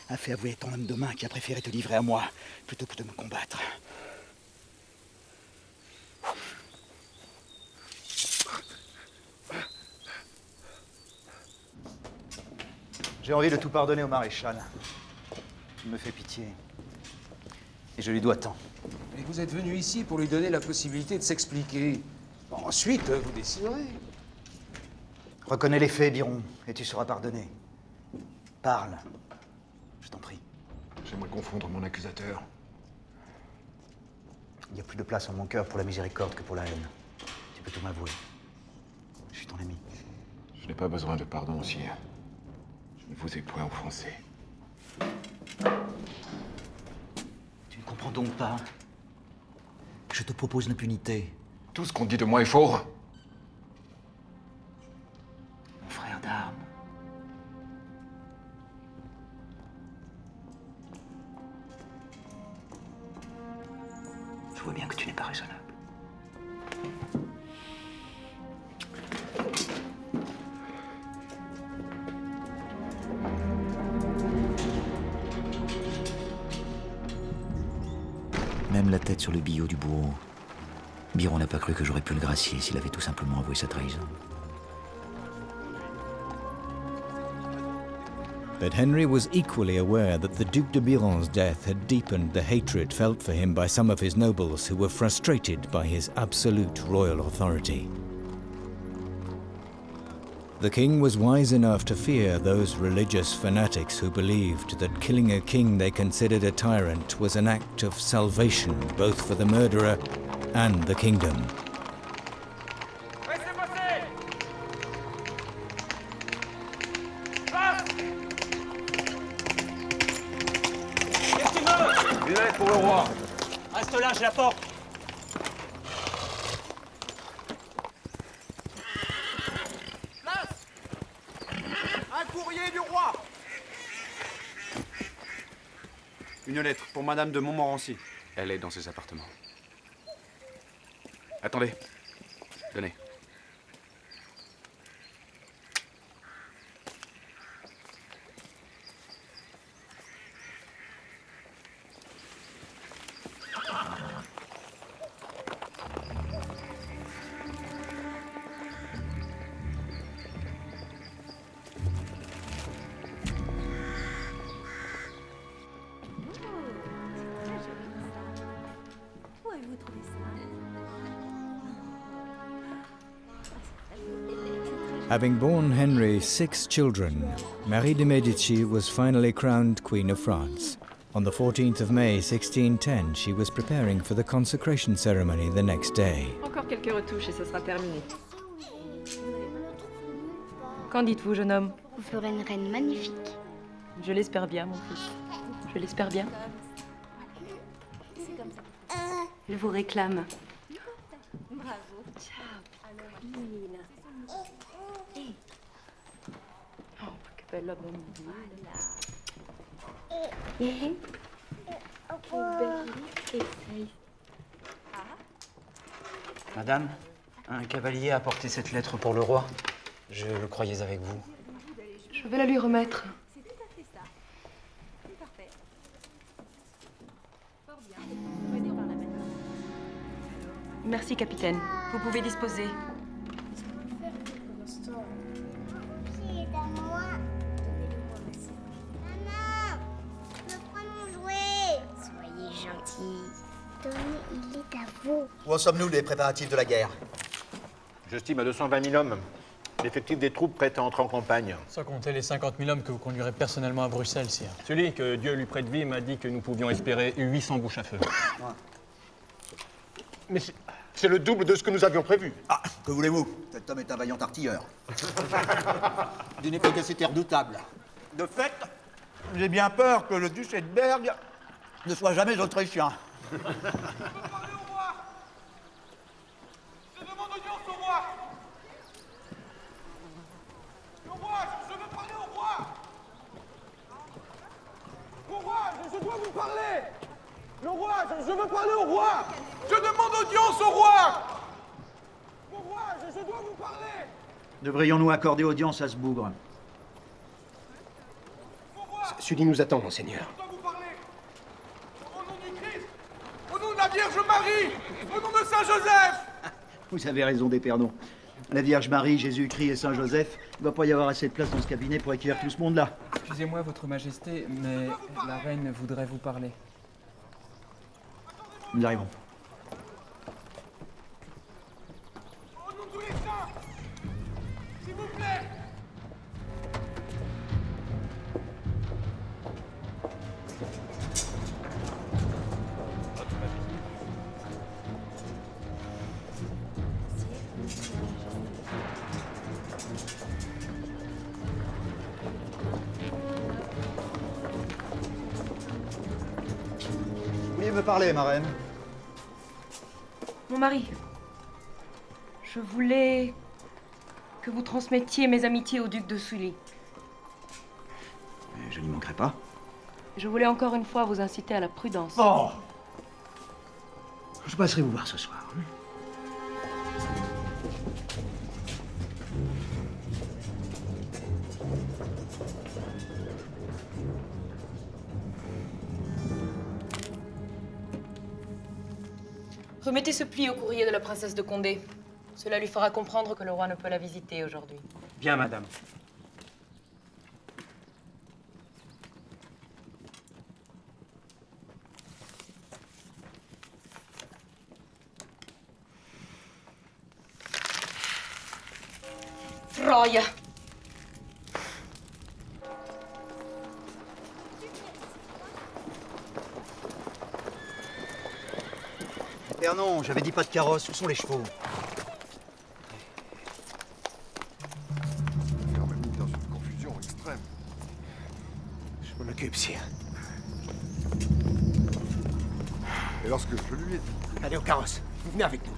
a fait avouer ton homme de main qui a préféré te livrer à moi plutôt que de me combattre. J'ai envie de tout pardonner au maréchal. Il me fait pitié. Et je lui dois tant. Et vous êtes venu ici pour lui donner la possibilité de s'expliquer. Bon, ensuite, vous déciderez. Reconnais les faits, Biron, et tu seras pardonné. Parle. Je t'en prie. J'aimerais confondre mon accusateur. Il y a plus de place en mon cœur pour la miséricorde que pour la haine. Tu peux tout m'avouer. Je suis ton ami. Je n'ai pas besoin de pardon, sire. Je ne vous ai point offensé. Tu ne comprends donc pas. Je te propose l'impunité. Tout ce qu'on dit de moi est faux. Mon frère d'armes. Je vois bien que tu n'es pas raisonnable. Même la tête sur le billot du bourreau. Biron n'a pas cru que j'aurais pu le gracier s'il avait tout simplement avoué sa trahison. But Henry was equally aware that the Duc de Biron's death had deepened the hatred felt for him by some of his nobles who were frustrated by his absolute royal authority. The king was wise enough to fear those religious fanatics who believed that killing a king they considered a tyrant was an act of salvation both for the murderer and the kingdom. Une lettre pour le roi. Reste là, j'ai la porte. Une lettre pour Madame de Montmorency. Elle est dans ses appartements. Attendez. Donnez. Où avez-vous trouvé ça? Having born Henry 6 children, Marie de Medici was finally crowned Queen of France. On the 14th of May 1610, she was preparing for the consecration ceremony the next day. Encore quelques retouches et ce sera terminé. Qu'en dites-vous, jeune homme? Vous ferez une reine magnifique. Je l'espère bien, mon fils. Je l'espère bien. C'est comme ça. Je vous réclame. Bravo. Ciao. Queen. Oh, que belle bonne vie. Madame, un cavalier a apporté cette lettre pour le roi. Je le croyais avec vous. Je vais la lui remettre. C'est tout à fait ça. C'est parfait. Fort bien. Venez par la main. Merci, capitaine. Vous pouvez disposer. Soyez gentil. Tenez, il est à vous. Où en sommes-nous des préparatifs de la guerre? J'estime à 220 000 hommes l'effectif des troupes prêtes à entrer en campagne. Sans compter les 50 000 hommes que vous conduirez personnellement à Bruxelles, sire. Celui que Dieu lui prête vie m'a dit que nous pouvions espérer 800 bouches à feu. Mais c'est le double de ce que nous avions prévu. Ah, que voulez-vous? Cet homme est un vaillant artilleur. D'une efficacité redoutable. De fait, j'ai bien peur que le duc Edberg ne soit jamais autrichien. Je demande audience au roi. Le roi, je veux parler au roi. Au roi, je dois vous parler. Le roi, je veux parler au roi. Je demande audience au roi. Au roi, je dois vous parler. Devrions-nous accorder audience à ce bougre? Sully nous attend, monseigneur. Au nom de la Vierge Marie, au nom de Saint Joseph. Vous avez raison d'Épernon. La Vierge Marie, Jésus-Christ et Saint Joseph, il ne va pas y avoir assez de place dans ce cabinet pour accueillir tout ce monde-là. Excusez-moi, Votre Majesté, mais la reine voudrait vous parler. Nous arrivons. Au nom de tous les saints, s'il vous plaît. Vous vouliez me parler, ma reine? Mon mari, je voulais que vous transmettiez mes amitiés au duc de Sully. Je n'y manquerai pas. Je voulais encore une fois vous inciter à la prudence. Oh! Je passerai vous voir ce soir. Remettez ce pli au courrier de la princesse de Condé. Cela lui fera comprendre que le roi ne peut la visiter aujourd'hui. Bien, madame. Troia! Épernon, j'avais dit pas de carrosse. Où sont les chevaux? Il est en même mis dans une confusion extrême. Je m'en occupe, sire. Et lorsque je lui ai dit... Allez au carrosse. Vous venez avec nous.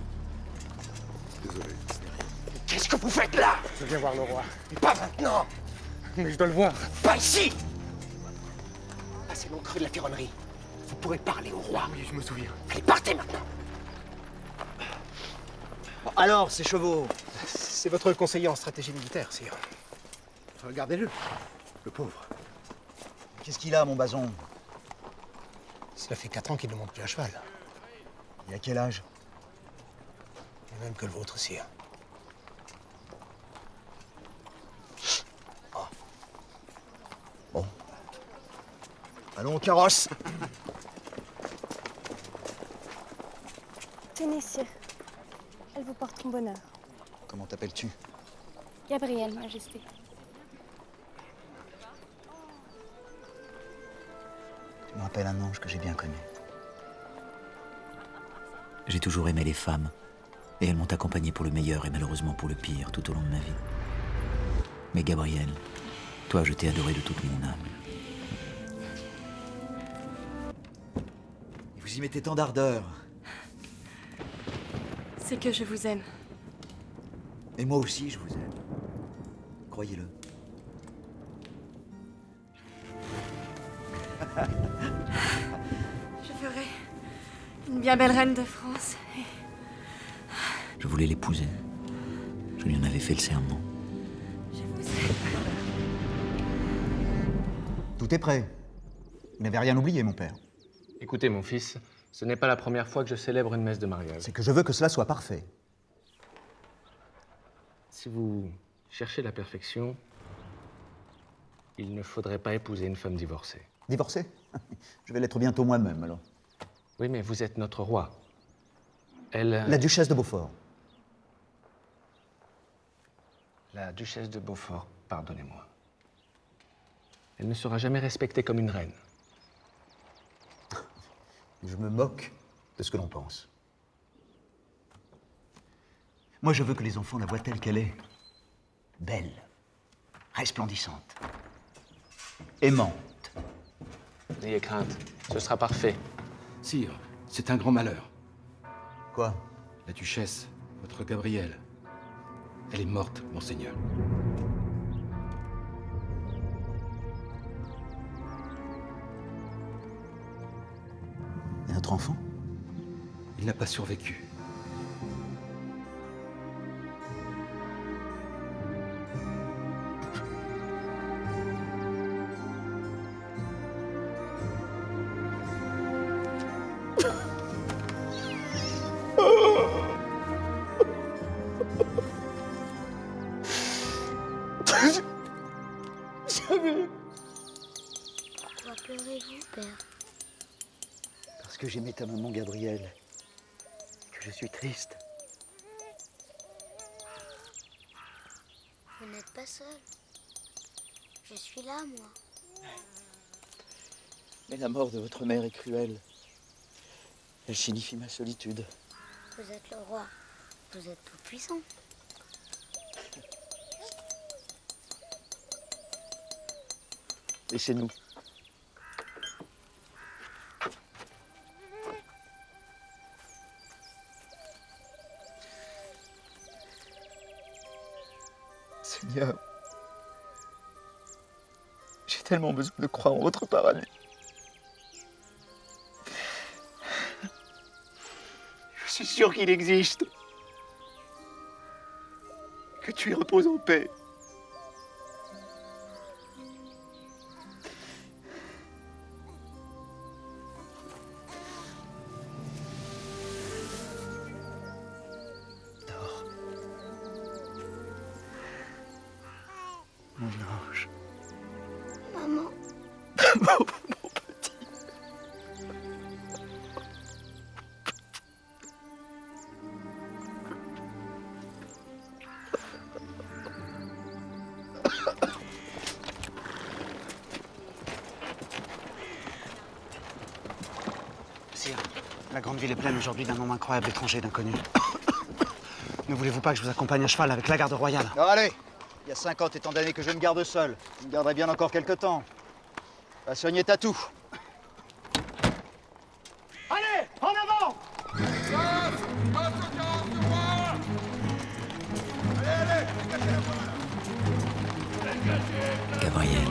Désolé. Qu'est-ce que vous faites là? Je viens voir le roi. Mais pas maintenant. Mais je dois le voir. Pas ici. Passez mon creux de la ferronnerie. Vous pourrez parler au roi. Oui, je me souviens. Allez, partez maintenant. Bon, alors, ces chevaux. C'est votre conseiller en stratégie militaire, sire. Regardez-le, le pauvre. Qu'est-ce qu'il a, mon Bason? Cela fait 4 ans qu'il ne monte plus à cheval. Il a quel âge? Le même que le vôtre, sire. Oh. Bon. Allons au carrosse. Tenez, sire. Elle vous porte mon bonheur. Comment t'appelles-tu? Gabrielle, Majesté. Tu me rappelles un ange que j'ai bien connu. J'ai toujours aimé les femmes, et elles m'ont accompagné pour le meilleur et malheureusement pour le pire tout au long de ma vie. Mais Gabrielle, toi, je t'ai adoré de toute mon âme. Vous y mettez tant d'ardeur. C'est que je vous aime. Et moi aussi, je vous aime. Croyez-le. Je ferai une bien belle reine de France. Je voulais l'épouser. Je lui en avais fait le serment. Je vous aime. Tout est prêt. Vous n'avez rien oublié, mon père. Écoutez, mon fils, ce n'est pas la première fois que je célèbre une messe de mariage. C'est que je veux que cela soit parfait. Si vous cherchez la perfection, il ne faudrait pas épouser une femme divorcée. Divorcé? Je vais l'être bientôt moi-même, alors. Oui, mais vous êtes notre roi. Elle... La duchesse de Beaufort. La duchesse de Beaufort, pardonnez-moi. Elle ne sera jamais respectée comme une reine. Je me moque de ce que l'on pense. Moi, je veux que les enfants la voient telle qu'elle est. Belle, resplendissante, aimante. N'ayez crainte, ce sera parfait. Sire, c'est un grand malheur. Quoi? La duchesse, votre Gabrielle. Elle est morte, monseigneur. Et notre enfant? Il n'a pas survécu. Pourquoi pleurez-vous, père? Parce que j'aimais ta maman, Gabrielle. Que je suis triste. Vous n'êtes pas seul. Je suis là, moi. Mais la mort de votre mère est cruelle. Elle signifie ma solitude. Vous êtes le roi. Vous êtes tout puissant. Laissez-nous. Seigneur, j'ai tellement besoin de croire en votre paradis. Je suis sûr qu'il existe. Que tu y reposes en paix. Dors. Mon ange. Maman. Mon petit. Sire, la grande ville est pleine aujourd'hui d'un nombre incroyable d'étrangers, d'inconnus. Ne voulez-vous pas que je vous accompagne à cheval avec la garde royale? Non, allez. Il y a 50 étant donné que je me garde seul. Je me garderai bien encore quelque temps. Va soigner Tatou. Allez, en avant! Gabrielle,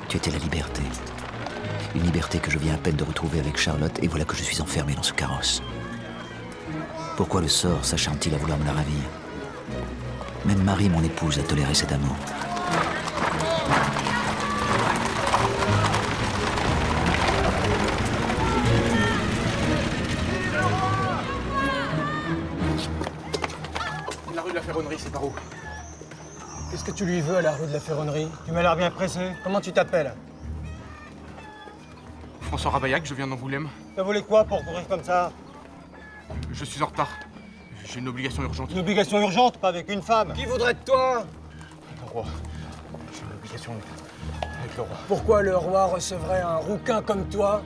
tu étais la liberté. Une liberté que je viens à peine de retrouver avec Charlotte, et voilà que je suis enfermé dans ce carrosse. Pourquoi le sort s'acharne-t-il à vouloir me la ravir? Même Marie, mon épouse, a toléré cet amour. La rue de la Ferronnerie, c'est par où? Qu'est-ce que tu lui veux à la rue de la Ferronnerie? Tu m'as l'air bien pressé. Comment tu t'appelles? François Ravaillac, je viens d'Angoulême. T'as volé quoi pour courir comme ça? Je suis en retard. J'ai une obligation urgente. Une obligation urgente, pas avec une femme. Qui voudrait de toi? Le roi. J'ai une obligation avec le roi. Pourquoi le roi recevrait un rouquin comme toi?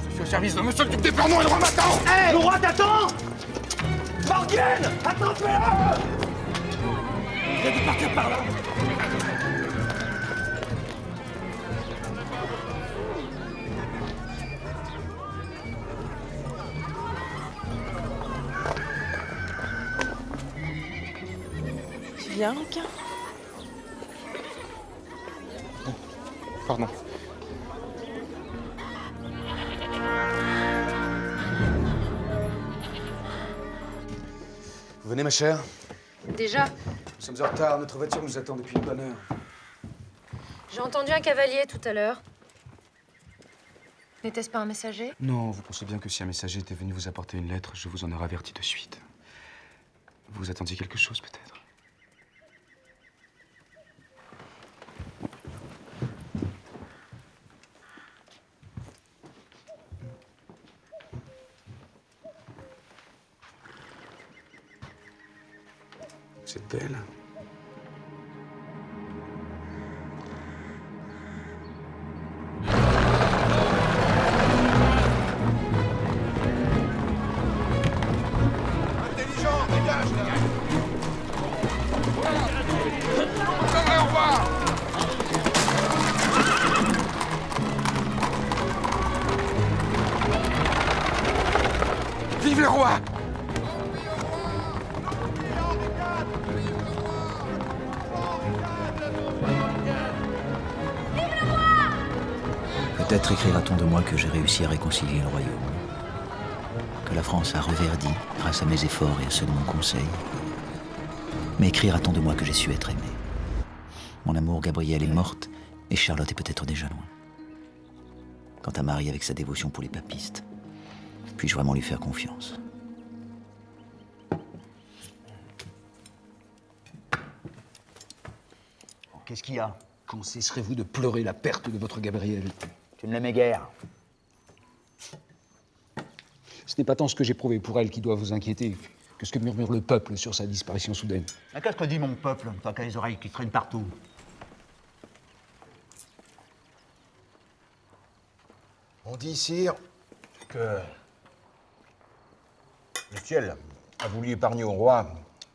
Je suis au service de monsieur le duc d'Épernon et le roi m'attend. Hé, le roi t'attend! Morgienne! Attrape-le! Il a dû partir par là. Tu viens, Rouquin? Pardon. Vous venez, ma chère? Déjà, Nous sommes en retard. Notre voiture nous attend depuis une bonne heure. j'ai entendu un cavalier tout à l'heure. N'était-ce pas un messager? Non, vous pensez bien que si un messager était venu vous apporter une lettre, je vous en aurais averti de suite. Vous attendiez quelque chose, peut-être? C'est elle. Intelligent, dégage là. Comme un roi. Vive le roi! Peut-être écrira-t-on de moi que j'ai réussi à réconcilier le royaume, que la France a reverdi grâce à mes efforts et à ceux de mon conseil. Mais écrira-t-on de moi que j'ai su être aimé? Mon amour, Gabrielle, est morte et Charlotte est peut-être déjà loin. Quant à Marie, avec sa dévotion pour les papistes, puis-je vraiment lui faire confiance? Qu'est-ce qu'il y a? Quand cesserez-vous de pleurer la perte de votre Gabrielle? Tu ne l'aimais guère. Ce n'est pas tant ce que j'éprouvais pour elle qui doit vous inquiéter que ce que murmure le peuple sur sa disparition soudaine. Qu'est-ce que dit mon peuple, tant qu'à les oreilles qui traînent partout? On dit, sire, que le ciel a voulu épargner au roi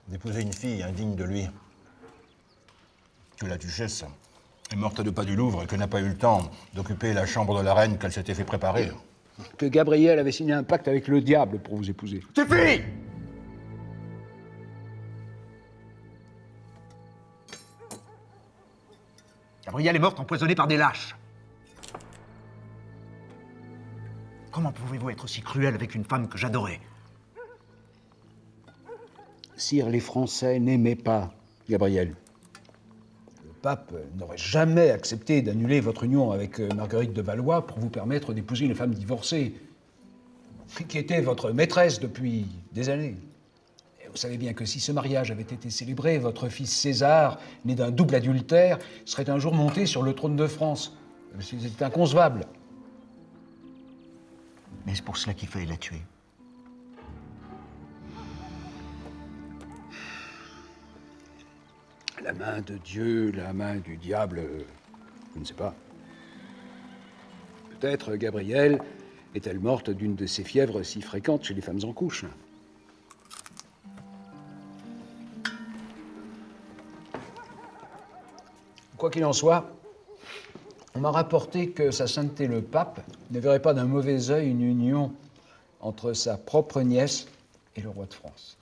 d'épouser une fille indigne de lui. Que la duchesse est morte de pas du Louvre et qu'elle n'a pas eu le temps d'occuper la chambre de la reine qu'elle s'était fait préparer. Que Gabrielle avait signé un pacte avec le diable pour vous épouser. Suffit! Gabrielle est morte empoisonnée par des lâches. Comment pouvez-vous être aussi cruel avec une femme que j'adorais? Sire, les Français n'aimaient pas Gabrielle. Le pape n'aurait jamais accepté d'annuler votre union avec Marguerite de Valois pour vous permettre d'épouser une femme divorcée, qui était votre maîtresse depuis des années. Et vous savez bien que si ce mariage avait été célébré, votre fils César, né d'un double adultère, serait un jour monté sur le trône de France. C'était inconcevable. Mais c'est pour cela qu'il fallait la tuer. La main de Dieu, la main du diable, je ne sais pas. Peut-être Gabrielle est-elle morte d'une de ces fièvres si fréquentes chez les femmes en couche. Quoi qu'il en soit, on m'a rapporté que sa sainteté le pape ne verrait pas d'un mauvais œil une union entre sa propre nièce et le roi de France.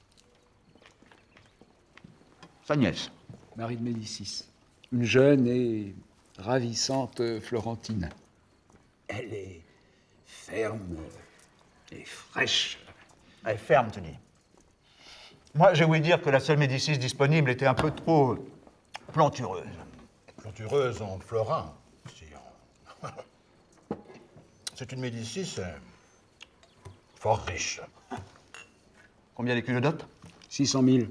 Sa nièce? Marie de Médicis, une jeune et ravissante Florentine. Elle est ferme et fraîche. Elle est ferme, tu dis. Moi, j'ai ouï dire que la seule Médicis disponible était un peu trop plantureuse. Plantureuse en florin, sire. C'est une Médicis fort riche. Combien d'écus de dot? 600 000.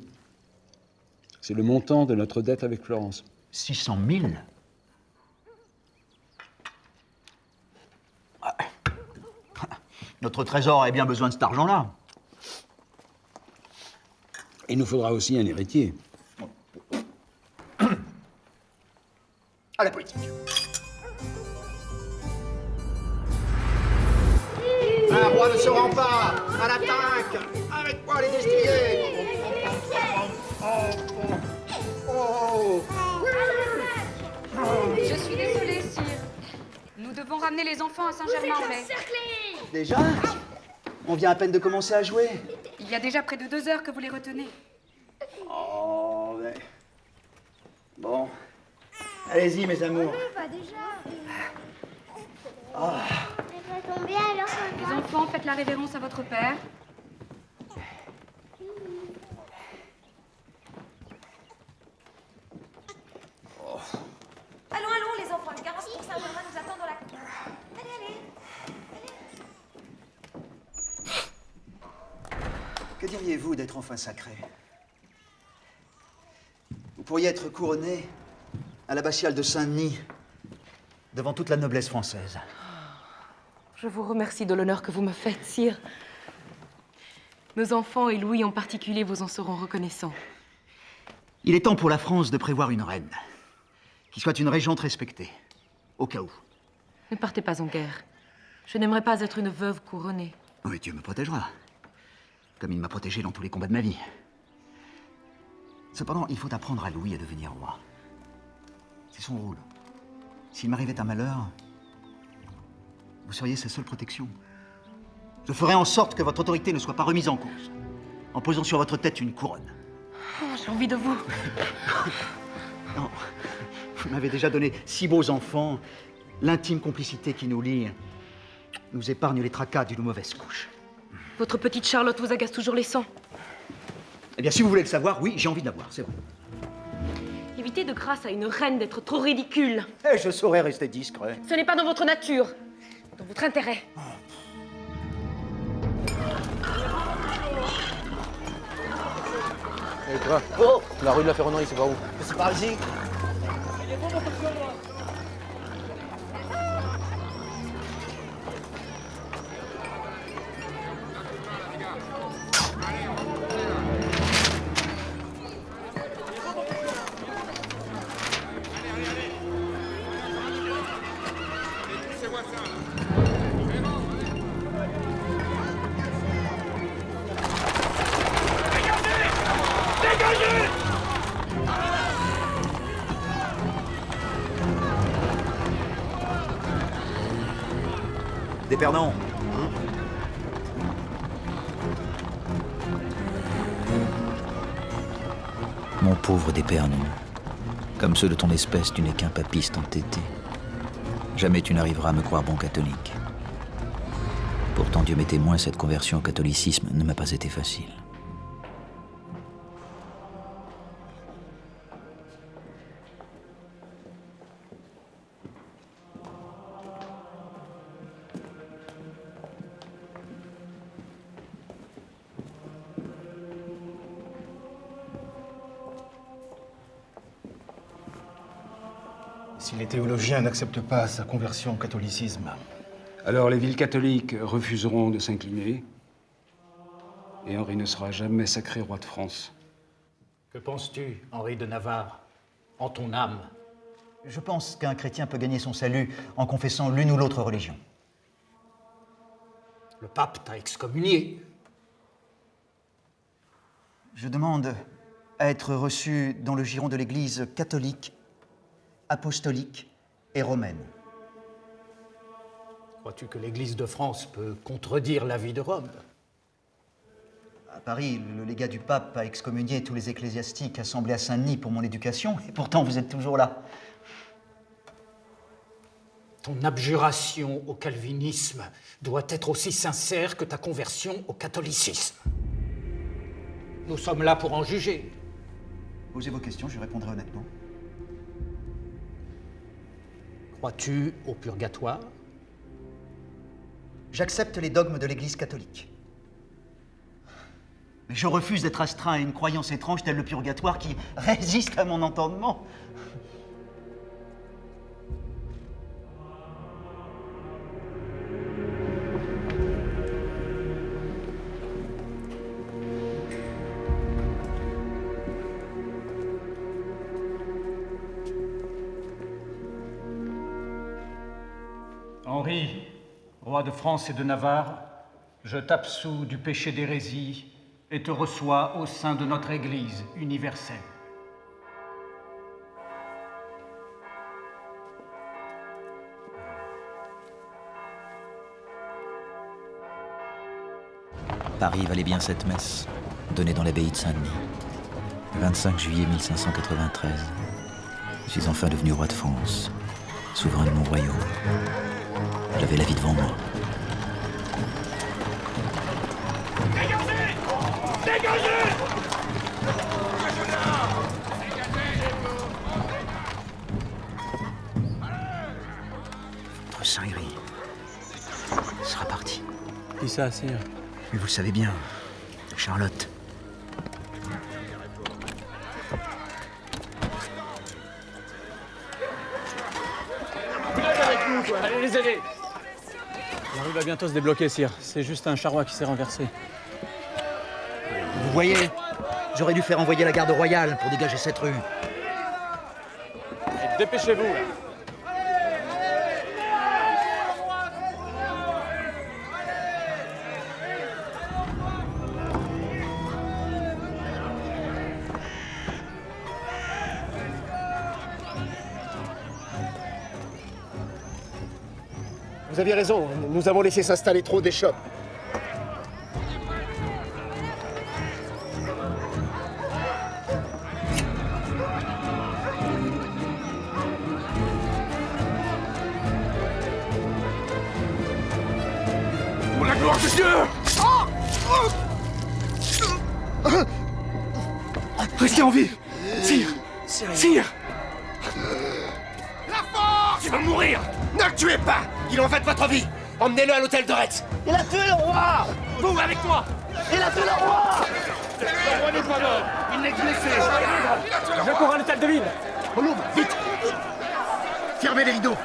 C'est le montant de notre dette avec Florence. 600 000? Notre trésor a bien besoin de cet argent-là. Il nous faudra aussi un héritier. À la politique. Un roi ne se rend pas à l'attaque. Avec moi les destriers. Je suis désolée, sire. Nous devons ramener les enfants à Saint-Germain-en-Laye. Déjà? On vient à peine de commencer à jouer. Il y a déjà près de 2 heures que vous les retenez. Oh, mais... Bon. Allez-y, mes amours. Pas déjà. Oh. Elle va tomber alors. Les enfants, faites la révérence à votre père. Allons, allons, les enfants. Le carrosse pour Saint-Germain nous attend dans la cour. Allez, allez. Que diriez-vous d'être enfin sacré? Vous pourriez être couronné à l'abbatiale de Saint-Denis, devant toute la noblesse française. Je vous remercie de l'honneur que vous me faites, sire. Nos enfants et Louis en particulier vous en seront reconnaissants. Il est temps pour la France de prévoir une reine, qui soit une régente respectée, au cas où. Ne partez pas en guerre. Je n'aimerais pas être une veuve couronnée. Oui, Dieu me protégera, comme il m'a protégé dans tous les combats de ma vie. Cependant, il faut apprendre à Louis à devenir roi. C'est son rôle. S'il m'arrivait un malheur, vous seriez sa seule protection. Je ferai en sorte que votre autorité ne soit pas remise en cause, en posant sur votre tête une couronne. Oh, j'ai envie de vous. Non, vous m'avez déjà donné 6 beaux enfants. L'intime complicité qui nous lie nous épargne les tracas d'une mauvaise couche. Votre petite Charlotte vous agace toujours les sangs. Eh bien, si vous voulez le savoir, oui, j'ai envie de la voir, c'est vrai. Évitez de grâce à une reine d'être trop ridicule. Eh, je saurais rester discret. Ce n'est pas dans votre nature, dans votre intérêt. Et toi? Oh, la rue de la Ferronnerie, c'est par où? C'est par ici. D'épernon. Mon pauvre D'épernon, comme ceux de ton espèce, tu n'es qu'un papiste entêté. Jamais tu n'arriveras à me croire bon catholique. Pourtant, Dieu m'est témoin, cette conversion au catholicisme ne m'a pas été facile. Si les théologiens n'acceptent pas sa conversion au catholicisme, Alors les villes catholiques refuseront de s'incliner et Henri ne sera jamais sacré roi de France. Que penses-tu, Henri de Navarre, en ton âme? Je pense qu'un chrétien peut gagner son salut en confessant l'une ou l'autre religion. Le pape t'a excommunié. Je demande à être reçu dans le giron de l'Église catholique, apostolique et romaine. Crois-tu que l'Église de France peut contredire l'avis de Rome? À Paris, le légat du pape a excommunié tous les ecclésiastiques assemblés à Saint-Denis pour mon éducation, et pourtant vous êtes toujours là. Ton abjuration au calvinisme doit être aussi sincère que ta conversion au catholicisme. Nous sommes là pour en juger. Posez vos questions, je répondrai honnêtement. Crois-tu au purgatoire? J'accepte les dogmes de l'Église catholique. Mais je refuse d'être astreint à une croyance étrange telle le purgatoire qui résiste à mon entendement. Henri, roi de France et de Navarre, je t'absous du péché d'hérésie et te reçois au sein de notre Église universelle. Paris valait bien cette messe, donnée dans l'abbaye de Saint-Denis. Le 25 juillet 1593, je suis enfin devenu roi de France, souverain de mon royaume. J'avais la vie devant moi. Dégagez! Dégagez! Votre Saint-Gris sera parti. Qui ça, sire? Mais vous le savez bien, Charlotte. Vous êtes avec nous, quoi. Allez les aider. La rue va bientôt se débloquer, sire. C'est juste un charroi qui s'est renversé. Vous voyez, j'aurais dû faire envoyer la garde royale pour dégager cette rue. Et dépêchez-vous, là. Vous aviez raison, nous avons laissé s'installer trop d'échoppes. Pour la gloire de Dieu! Restez en vie! Sire! Sire! La force! Il va mourir! Ne le tuez pas! Il en va de votre vie! Emmenez-le à l'hôtel de Retz! Il a tué le roi! Vous avec moi! Il a tué le roi! Le roi n'est pas mort! Il n'est blessé! Je cours à l'hôtel de ville! On l'ouvre, vite! Fermez les rideaux!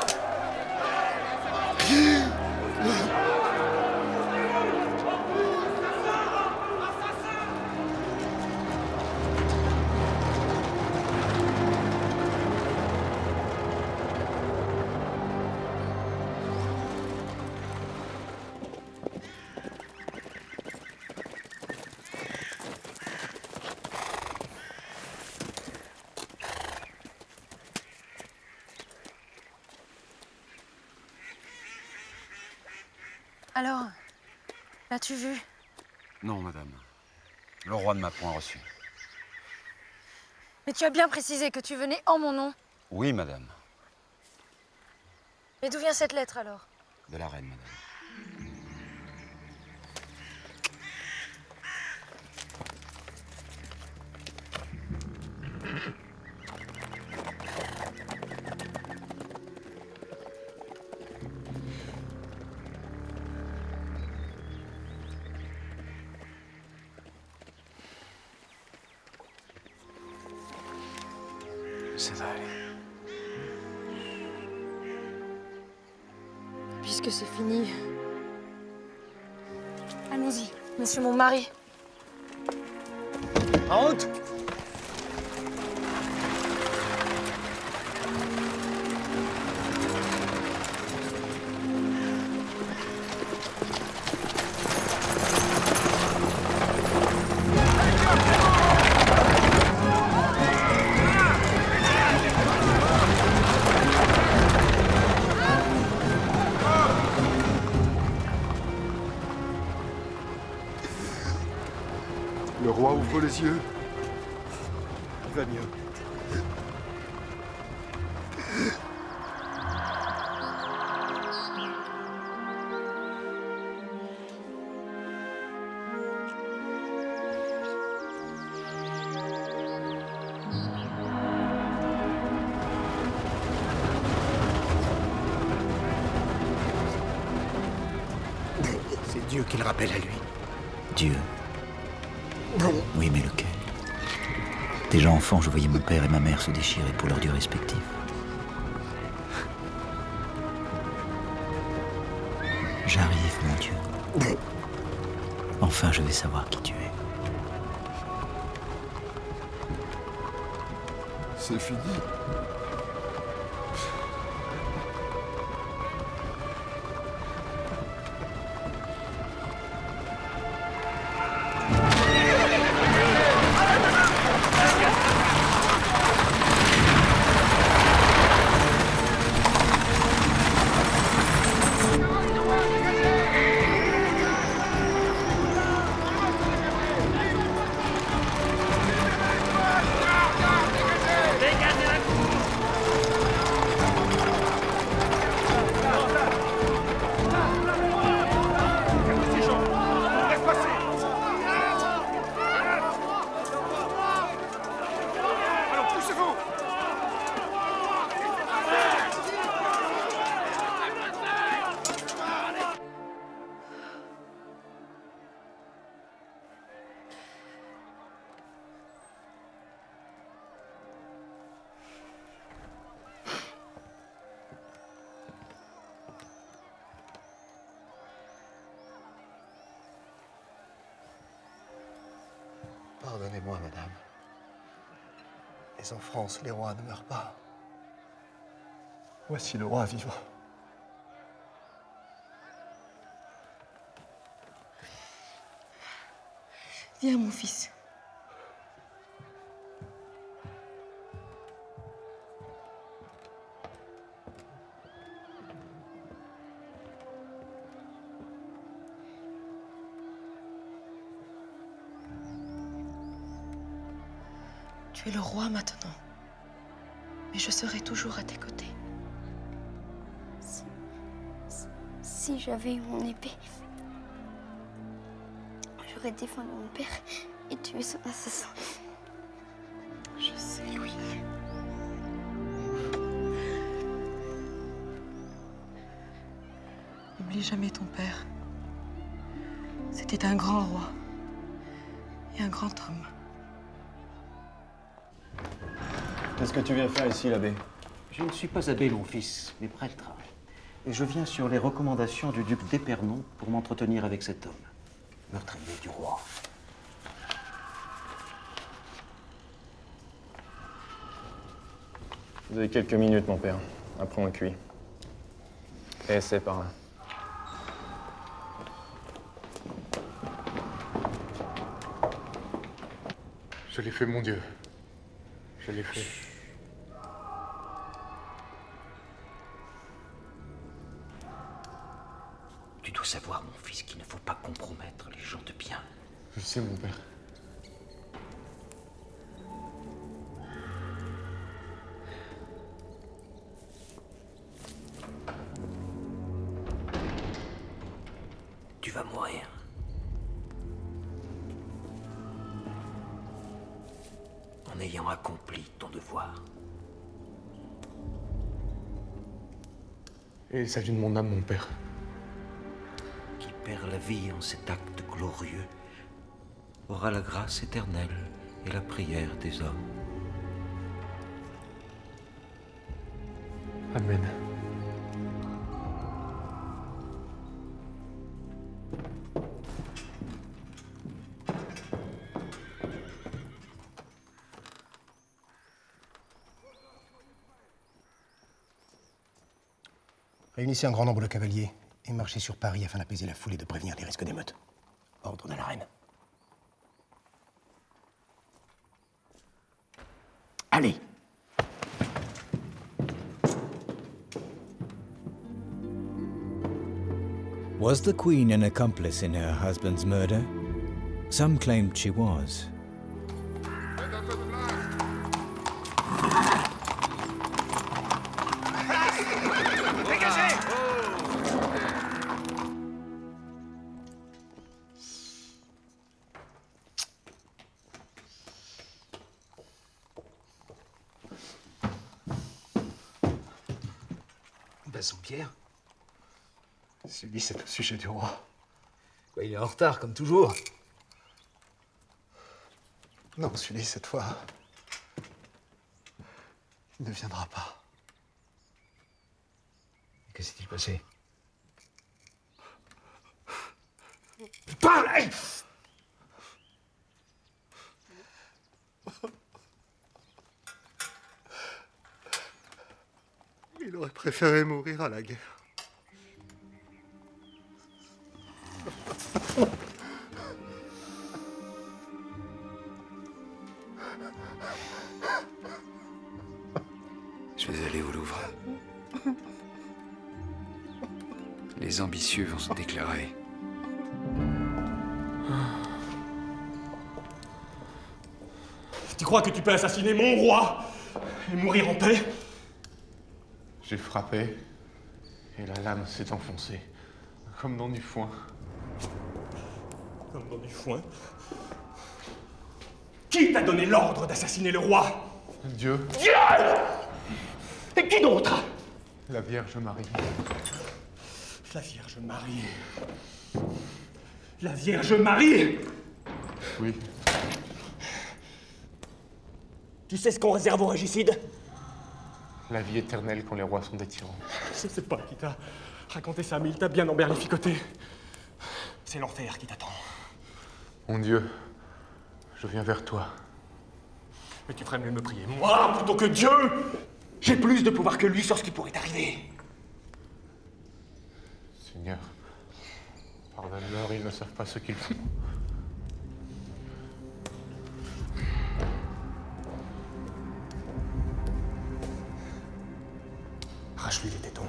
Alors, l'as-tu vu? Non, madame. Le roi ne m'a point reçu. Mais tu as bien précisé que tu venais en mon nom. Oui, madame. Mais d'où vient cette lettre alors? De la reine, madame. Ça va aller. Puisque c'est fini. Allons-y, monsieur mon mari. En route! Le roi ouvre les yeux. Il va mieux. Dieu qu'il rappelle à lui. Dieu. Oui, mais lequel? Déjà enfant, je voyais mon père et ma mère se déchirer pour leurs dieux respectifs. J'arrive, mon Dieu. Enfin, je vais savoir qui tu es. C'est fini. Pardonnez-moi, madame. Mais en France, les rois ne meurent pas. Voici le roi vivant. Viens, mon fils. Tu es le roi maintenant. Mais je serai toujours à tes côtés. Si j'avais eu mon épée, j'aurais défendu mon père et tué son assassin. Je sais, oui. N'oublie jamais ton père. C'était un grand roi et un grand homme. Qu'est-ce que tu viens faire ici, l'abbé? Je ne suis pas abbé, mon fils, mais prêtre. Et je viens sur les recommandations du duc d'Épernon pour m'entretenir avec cet homme, meurtrier du roi. Vous avez quelques minutes, mon père. Après, on cuit. Et c'est par là. Je l'ai fait, mon Dieu. Je l'ai fait. Tu dois savoir, mon fils, qu'il ne faut pas compromettre les gens de bien. Je sais, mon père. Tu vas mourir. En ayant accompli ton devoir. Et il s'agit de mon âme, mon père. Qui perd la vie en cet acte glorieux aura la grâce éternelle et la prière des hommes. Amen. Réunissez un grand nombre de cavaliers et marchez sur Paris afin d'apaiser la foule et de prévenir les risques d'émeutes. Ordre de la reine. Allez! Was the Queen an accomplice in her husband's murder? Some claimed she was. Bassompierre, celui c'est au sujet du roi. Bah, il est en retard, comme toujours. Non, Sully, cette fois, il ne viendra pas. Que s'est-il passé? Parle! Il aurait préféré mourir à la guerre. Je vais aller au Louvre. Les ambitieux vont se déclarer. Tu crois que tu peux assassiner mon roi et mourir en paix? J'ai frappé et la lame s'est enfoncée, comme dans du foin. Comme dans du foin? Qui t'a donné l'ordre d'assassiner le roi? Dieu. Dieu! Et qui d'autre? La Vierge Marie. La Vierge Marie. La Vierge Marie! Oui. Tu sais ce qu'on réserve aux régicides? La vie éternelle quand les rois sont des tyrans. Je sais pas qui t'a raconté ça, mais il t'a bien emberlificoté. C'est l'enfer qui t'attend. Mon Dieu, je viens vers toi. Mais tu ferais mieux de me prier, moi, plutôt que Dieu! J'ai plus de pouvoir que lui sur ce qui pourrait arriver. Seigneur, pardonne-leur, ils ne savent pas ce qu'ils font. Arrache-lui les tétons.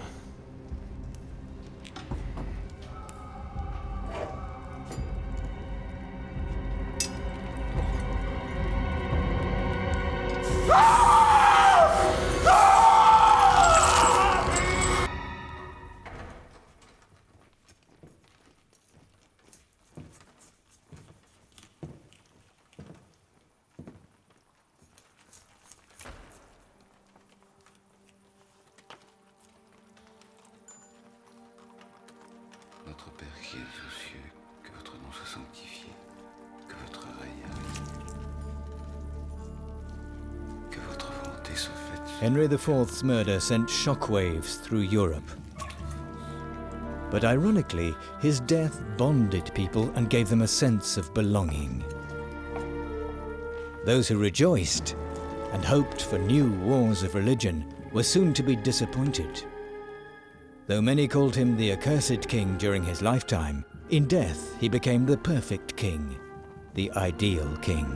Notre Père qui es aux cieux, que votre nom soit sanctifié, que votre règne arrive, que votre volonté soit faite. Henry IV's murder sent shockwaves through Europe. But ironically, his death bonded people and gave them a sense of belonging. Those who rejoiced and hoped for new wars of religion were soon to be disappointed. Though many called him the accursed king during his lifetime, in death he became the perfect king, the ideal king.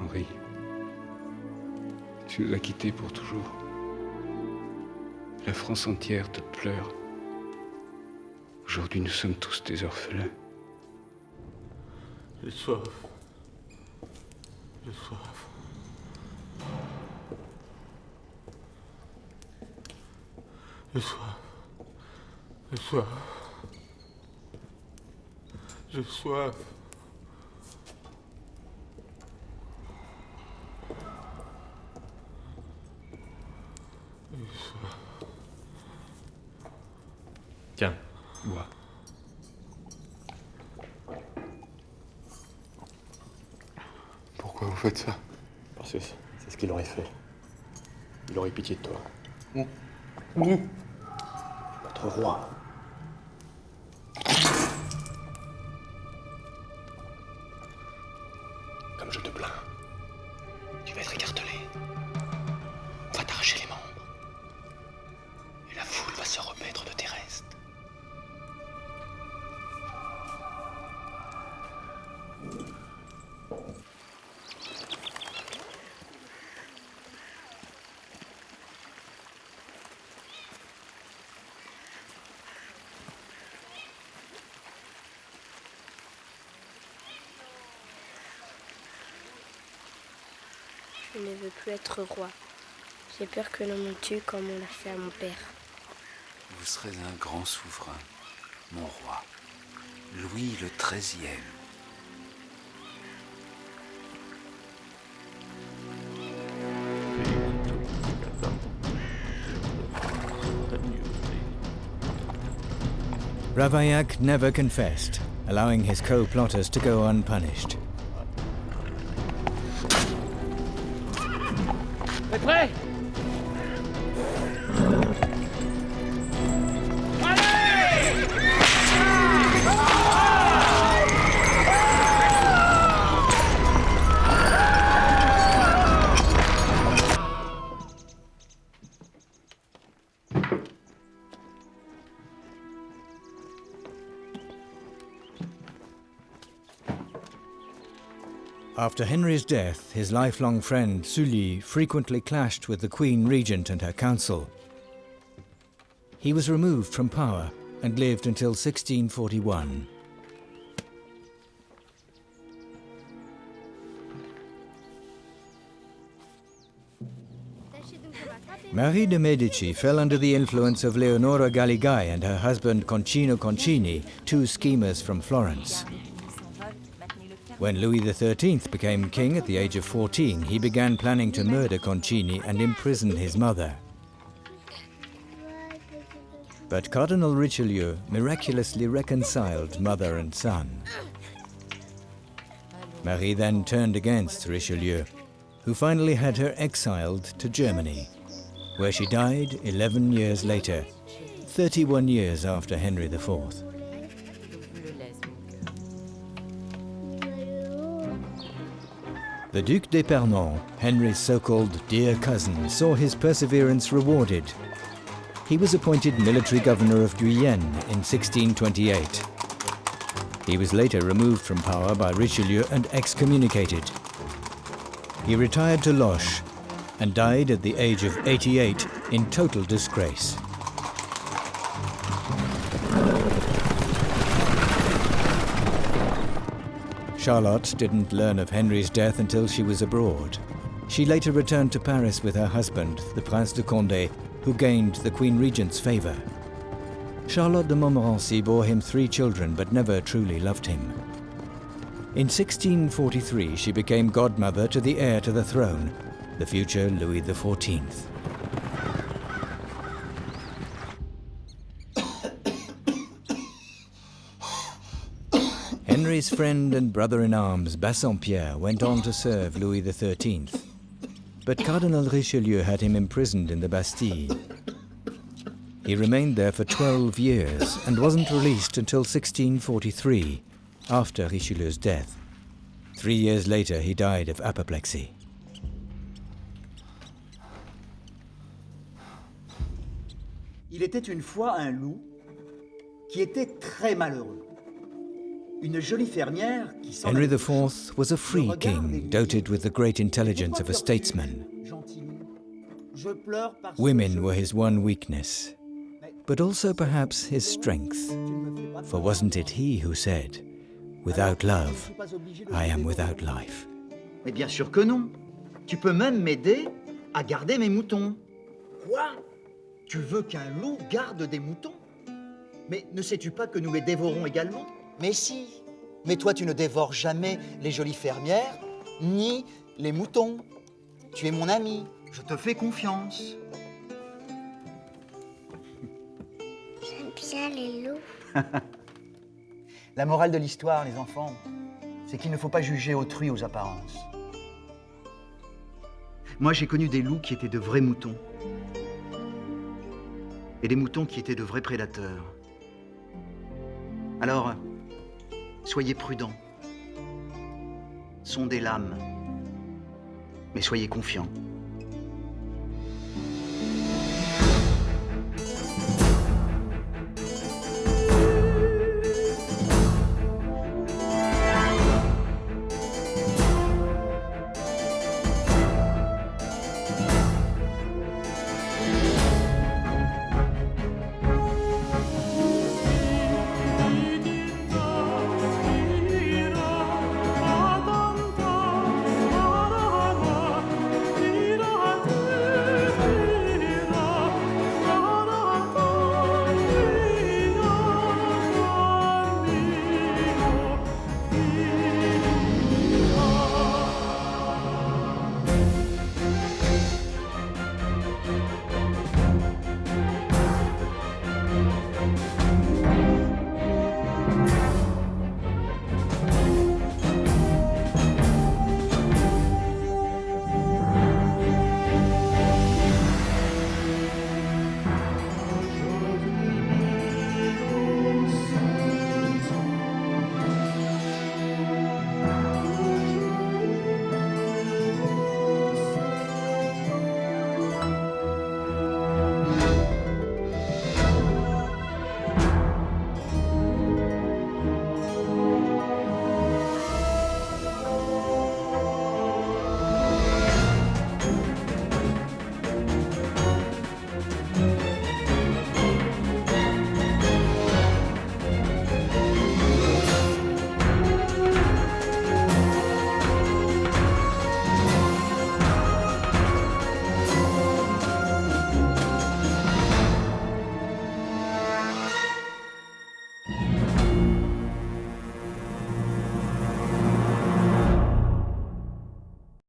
Henri, tu nous as quittés pour toujours. La France entière te pleure. Aujourd'hui, nous sommes tous des orphelins. J'ai soif. J'ai soif. J'ai soif. J'ai soif. J'ai soif. J'ai soif. Tiens, bois. Pourquoi vous faites ça? Parce que c'est ce qu'il aurait fait. Il aurait pitié de toi. Nous, notre roi. Comme je te plains, tu vas être écartelé. On va t'arracher les membres. Et la foule va se remettre de tes restes. Je ne veux plus être roi. J'ai peur que l'on me tue comme on l'a fait à mon père. Vous serez un grand souverain, mon roi, Louis le XIIIe. Ravaillac never confessed, allowing his co-plotters to go unpunished. T'es prêt? After Henry's death, his lifelong friend Sully frequently clashed with the Queen Regent and her council. He was removed from power and lived until 1641. Marie de' Medici fell under the influence of Leonora Galigai and her husband Concino Concini, two schemers from Florence. When Louis XIII became king at the age of 14, he began planning to murder Concini and imprison his mother. But Cardinal Richelieu miraculously reconciled mother and son. Marie then turned against Richelieu, who finally had her exiled to Germany, where she died 11 years later, 31 years after Henry IV. The Duc d'Epernon, Henry's so-called dear cousin, saw his perseverance rewarded. He was appointed military governor of Guyenne in 1628. He was later removed from power by Richelieu and excommunicated. He retired to Loches and died at the age of 88 in total disgrace. Charlotte didn't learn of Henry's death until she was abroad. She later returned to Paris with her husband, the Prince de Condé, who gained the Queen Regent's favor. Charlotte de Montmorency bore him 3 children but never truly loved him. In 1643, she became godmother to the heir to the throne, the future Louis XIV. Henry's friend and brother-in-arms, Bassompierre, went on to serve Louis XIII. But Cardinal Richelieu had him imprisoned in the Bastille. He remained there for 12 years and wasn't released until 1643, after Richelieu's death. 3 years later, he died of apoplexy. Il était une fois un loup qui était très malheureux. Une jolie fermière qui s'en Henry IV was a free king, doted with the great intelligence of a statesman. Women were his one weakness, but also perhaps his strength. For wasn't it he who said, "Without love, I am without life"? Mais bien sûr que non. Tu peux même m'aider à garder mes moutons. Quoi? Tu veux qu'un loup garde des moutons? Mais ne sais-tu pas que nous les dévorons également? Mais si. Mais toi, tu ne dévores jamais les jolies fermières, ni les moutons. Tu es mon ami. Je te fais confiance. J'aime bien les loups. La morale de l'histoire, les enfants, c'est qu'il ne faut pas juger autrui aux apparences. Moi, j'ai connu des loups qui étaient de vrais moutons. Et des moutons qui étaient de vrais prédateurs. Alors, soyez prudents. Sondez l'âme. Mais soyez confiants.